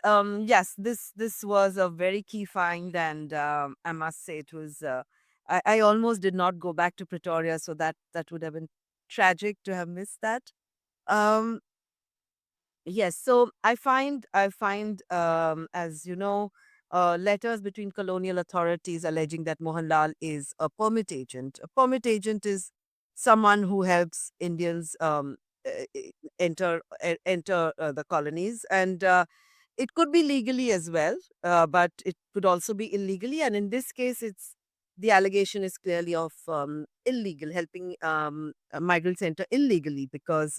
B: this was a very key find, and I must say it was. I almost did not go back to Pretoria, so that would have been tragic to have missed that. Um, Yes, so I find as you know, letters between colonial authorities alleging that Mohanlal is a permit agent. A permit agent is someone who helps Indians enter the colonies, and it could be legally as well, but it could also be illegally. And in this case, it's the allegation is clearly of illegal, helping migrants enter illegally, because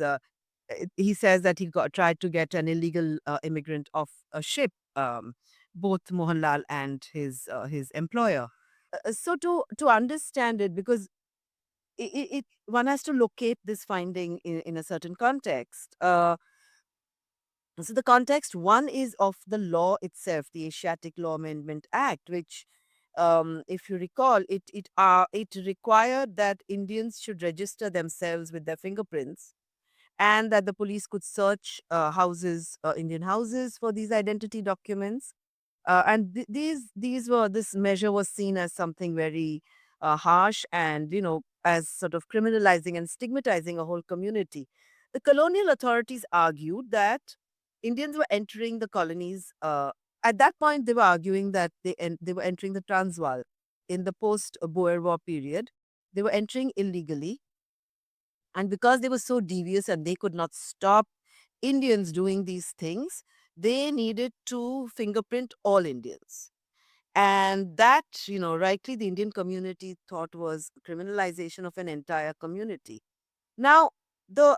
B: he says that he tried to get an illegal immigrant off a ship. both Mohanlal and his employer. So to understand it, because one has to locate this finding in a certain context. So the context one is of the law itself, the Asiatic Law Amendment Act, which, if you recall, it required that Indians should register themselves with their fingerprints, and that the police could search houses, Indian houses, for these identity documents. And this measure was seen as something very harsh, and as sort of criminalizing and stigmatizing a whole community. The colonial authorities argued that Indians were entering the colonies. At that point, they were arguing that they were entering the Transvaal in the post Boer War period. They were entering illegally, and because they were so devious and they could not stop Indians doing these things, they needed to fingerprint all Indians. And that, rightly the Indian community thought was criminalization of an entire community. Now, the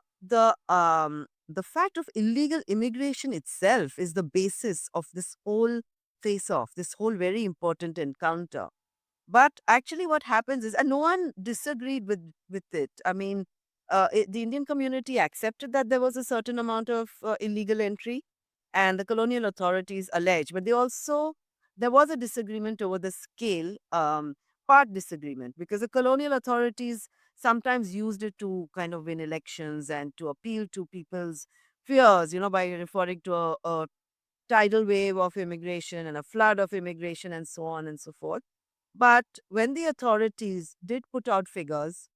B: fact of illegal immigration itself is the basis of this whole face off, this whole very important encounter. But actually, what happens is, and no one disagreed with it. I mean, the Indian community accepted that there was a certain amount of illegal entry, and the colonial authorities alleged. But there was a disagreement over the scale, part disagreement, because the colonial authorities sometimes used it to kind of win elections and to appeal to people's fears, by referring to a tidal wave of immigration and a flood of immigration and so on and so forth. But when the authorities did put out figures,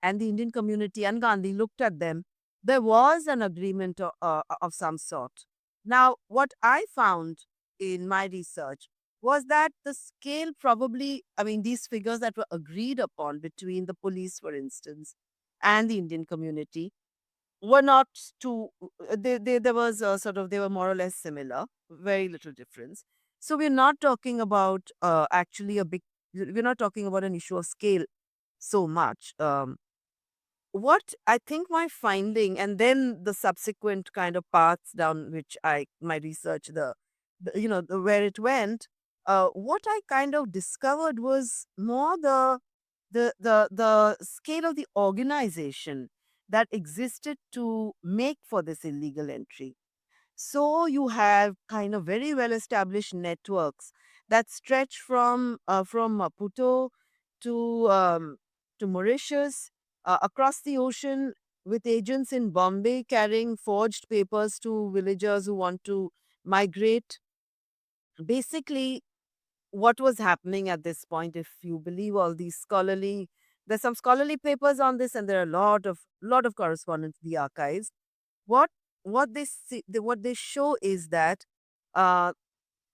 B: and the Indian community and Gandhi looked at them, there was an agreement of some sort. Now, what I found in my research was that the scale probably, I mean, these figures that were agreed upon between the police, for instance, and the Indian community were not too, there was a sort of, they were more or less similar, very little difference. So we're not talking about actually we're not talking about an issue of scale so much. What I think my finding, and then the subsequent kind of paths down which my research, where it went, what I kind of discovered was more the scale of the organization that existed to make for this illegal entry. So you have kind of very well established networks that stretch from Maputo to Mauritius, across the ocean, with agents in Bombay carrying forged papers to villagers who want to migrate. Basically, what was happening at this point, if you believe all these there's some scholarly papers on this, and there are a lot of correspondence in the archives. What they show is that uh,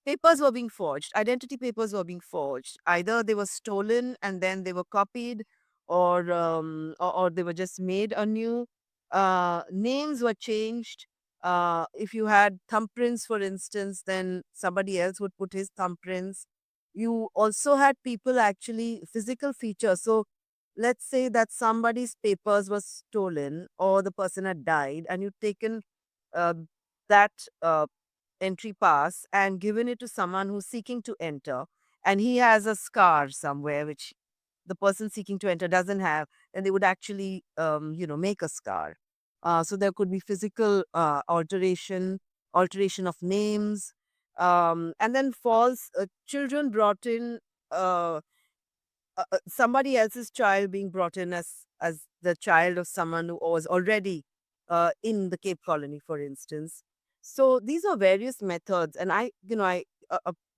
B: papers were being forged, identity papers were being forged. Either they were stolen and then they were copied, or they were just made anew. Names were changed. If you had thumbprints, for instance, then somebody else would put his thumbprints. You also had people, actually physical features. So let's say that somebody's papers were stolen or the person had died, and you'd taken uh, that entry pass and given it to someone who's seeking to enter, and he has a scar somewhere which the person seeking to enter doesn't have, then they would actually make a scar. So there could be physical alteration of names, and then false children brought in, uh, somebody else's child being brought in as the child of someone who was already in the Cape Colony, for instance. So these are various methods, and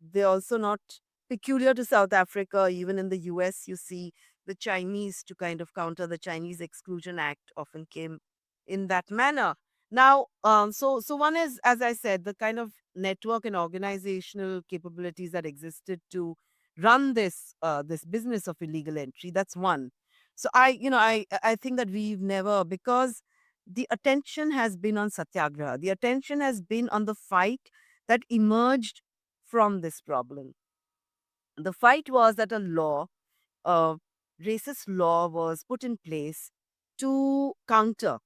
B: they're also not peculiar to South Africa. Even in the US, you see the Chinese, to kind of counter the Chinese Exclusion Act, often came in that manner. Now, so one is, as I said, the kind of network and organizational capabilities that existed to run this business of illegal entry. That's one. So I think that we've never, because the attention has been on satyagraha, the attention has been on the fight that emerged from this problem. The fight was that a racist law was put in place to counter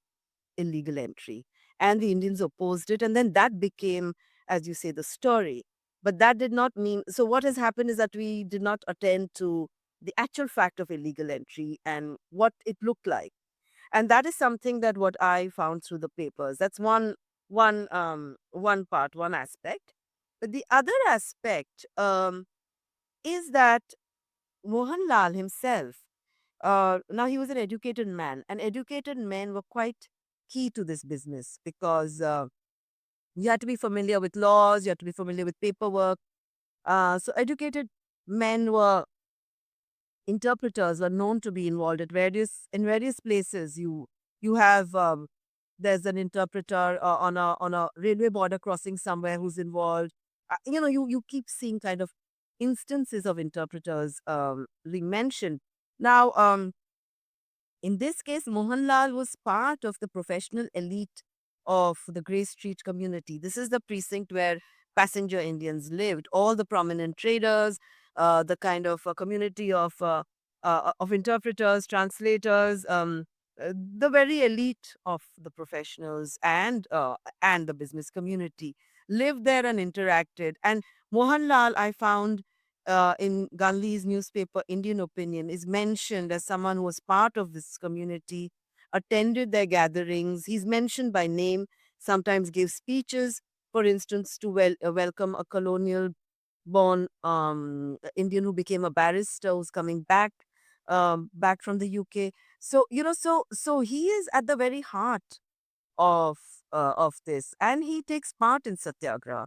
B: illegal entry, and the Indians opposed it, and then that became, as you say, the story. But that did not mean, so what has happened is that we did not attend to the actual fact of illegal entry and what it looked like. And that is something that what I found through the papers. That's one part, one aspect. But the other aspect is that Mohanlal himself, now he was an educated man, and educated men were quite key to this business because you had to be familiar with laws, you had to be familiar with paperwork. So educated men were interpreters were known to be involved at various places. You have there's an interpreter on a railway border crossing somewhere who's involved. You keep seeing kind of instances of interpreters being mentioned. Now, in this case, Mohanlal was part of the professional elite of the Grey Street community. This is the precinct where passenger Indians lived. All the prominent traders, the kind of community of interpreters, translators, the very elite of the professionals and the business community lived there and interacted. And Mohanlal, I found in Gandhi's newspaper, Indian Opinion, is mentioned as someone who was part of this community, attended their gatherings. He's mentioned by name, sometimes gave speeches, for instance, to welcome a colonial born Indian who became a barrister who's coming back from the UK. So, so he is at the very heart of of this, and he takes part in Satyagraha.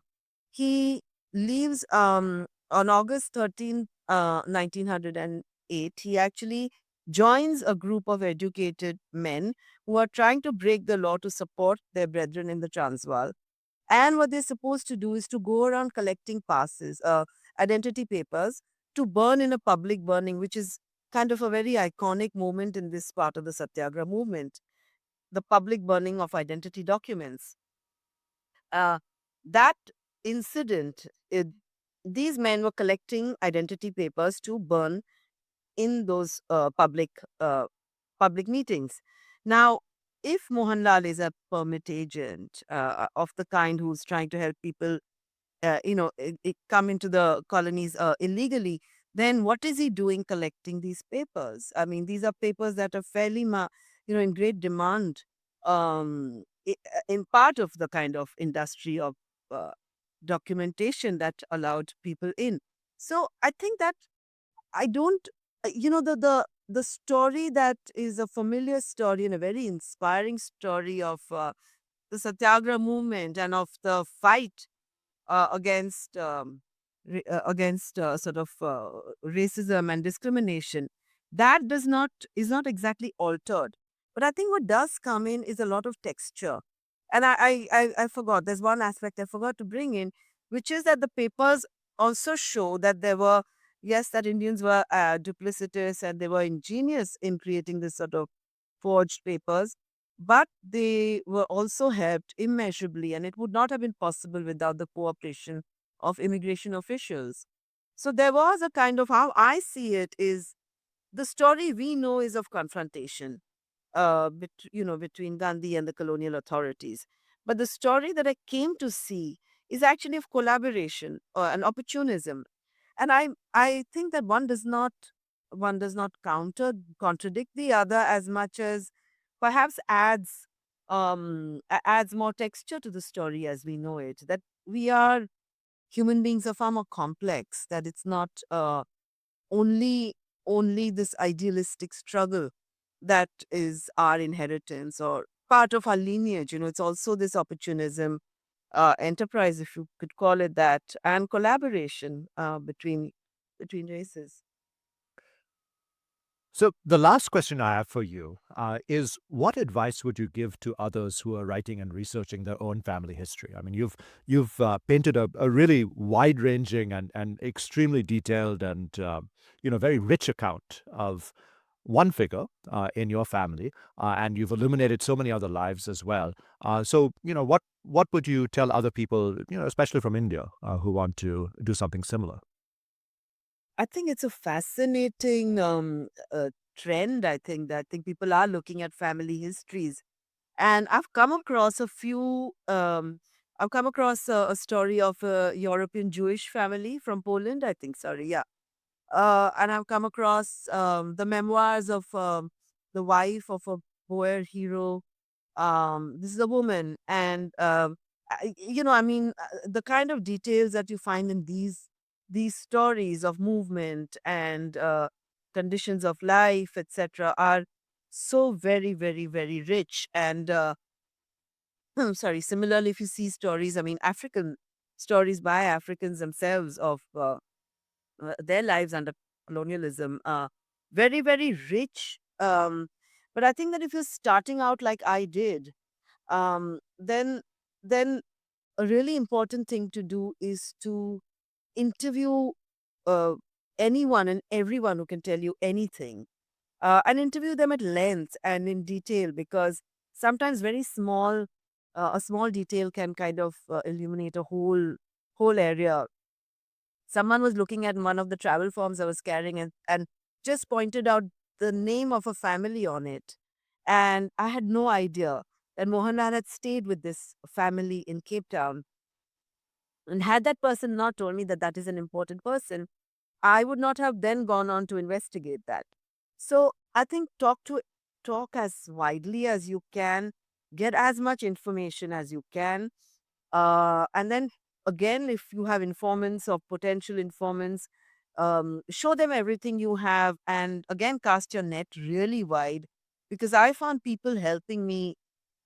B: He leaves on August 13th, 1908. He actually joins a group of educated men who are trying to break the law to support their brethren in the Transvaal. And what they're supposed to do is to go around collecting passes, identity papers, to burn in a public burning, which is kind of a very iconic moment in this part of the Satyagraha movement, the public burning of identity documents. Uh, that incident, these men were collecting identity papers to burn in those public meetings. Now, if Mohanlal is a permit agent of the kind who's trying to help people, come into the colonies illegally, then what is he doing collecting these papers? I mean, these are papers that are fairly, in great demand in part of the kind of industry of uh, documentation that allowed people in. So I think that I don't, the story that is a familiar story and a very inspiring story of the Satyagraha movement and of the fight against against sort of racism and discrimination, that does not is not exactly altered. But I think what does come in is a lot of texture. And I forgot, there's one aspect I forgot to bring in, which is that the papers also show that there were, yes, that Indians were duplicitous and they were ingenious in creating this sort of forged papers, but they were also helped immeasurably, and it would not have been possible without the cooperation of immigration officials. So there was a kind of, how I see it is, the story we know is of confrontation, between Gandhi and the colonial authorities. But the story that I came to see is actually of collaboration and opportunism. And I think that one does not contradict the other as much as perhaps adds more texture to the story as we know it. That we are human beings are far more complex. That it's not only only this idealistic struggle that is our inheritance or part of our lineage. It's also this opportunism, enterprise, if you could call it that, and collaboration between races.
A: So, the last question I have for you is what advice would you give to others who are writing and researching their own family history? I mean, you've painted a really wide ranging and extremely detailed and very rich account of one figure in your family, and you've illuminated so many other lives as well. So, what would you tell other people, especially from India, who want to do something similar?
B: I think it's a fascinating trend. I think people are looking at family histories, and I've come across a few. I've come across a story of a European Jewish family from Poland, I think. Sorry, yeah. And I've come across the memoirs of the wife of a Boer hero. This is a woman, and I mean, the kind of details that you find in these stories of movement and conditions of life, etc., are so very, very, very rich. And sorry, similarly, if you see stories, I mean, African stories by Africans themselves of their lives under colonialism, very, very rich. But I think that if you're starting out like I did, then a really important thing to do is to interview uh, anyone and everyone who can tell you anything, and interview them at length and in detail, because sometimes very small a small detail can kind of illuminate a whole area. Someone was looking at one of the travel forms I was carrying, and just pointed out the name of a family on it. And I had no idea that Mohanlal had stayed with this family in Cape Town. And had that person not told me that that is an important person, I would not have then gone on to investigate that. So I think talk as widely as you can, get as much information as you can, and then again, if you have informants or potential informants, show them everything you have, and again, cast your net really wide. Because I found people helping me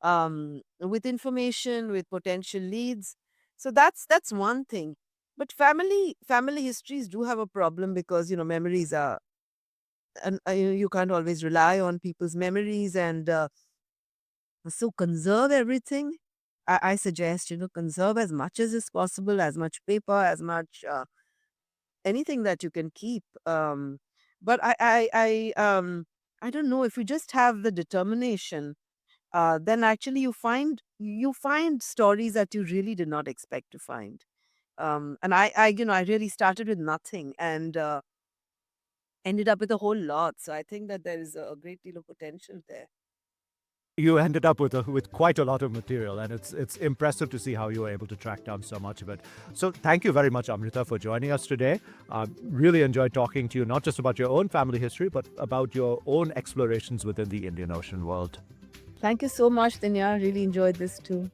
B: with information, with potential leads. So that's one thing. But family histories do have a problem, because memories are, and you can't always rely on people's memories, and so conserve everything. I suggest, conserve as much as is possible, as much paper, as much anything that you can keep. But I don't know, if you just have the determination, then actually you find stories that you really did not expect to find. And I really started with nothing, and ended up with a whole lot. So I think that there is a great deal of potential there.
A: You ended up with quite a lot of material, and it's impressive to see how you were able to track down so much of it. So thank you very much, Amrita, for joining us today. Really enjoyed talking to you, not just about your own family history, but about your own explorations within the Indian Ocean world.
B: Thank you so much, Dinya. Really enjoyed this too.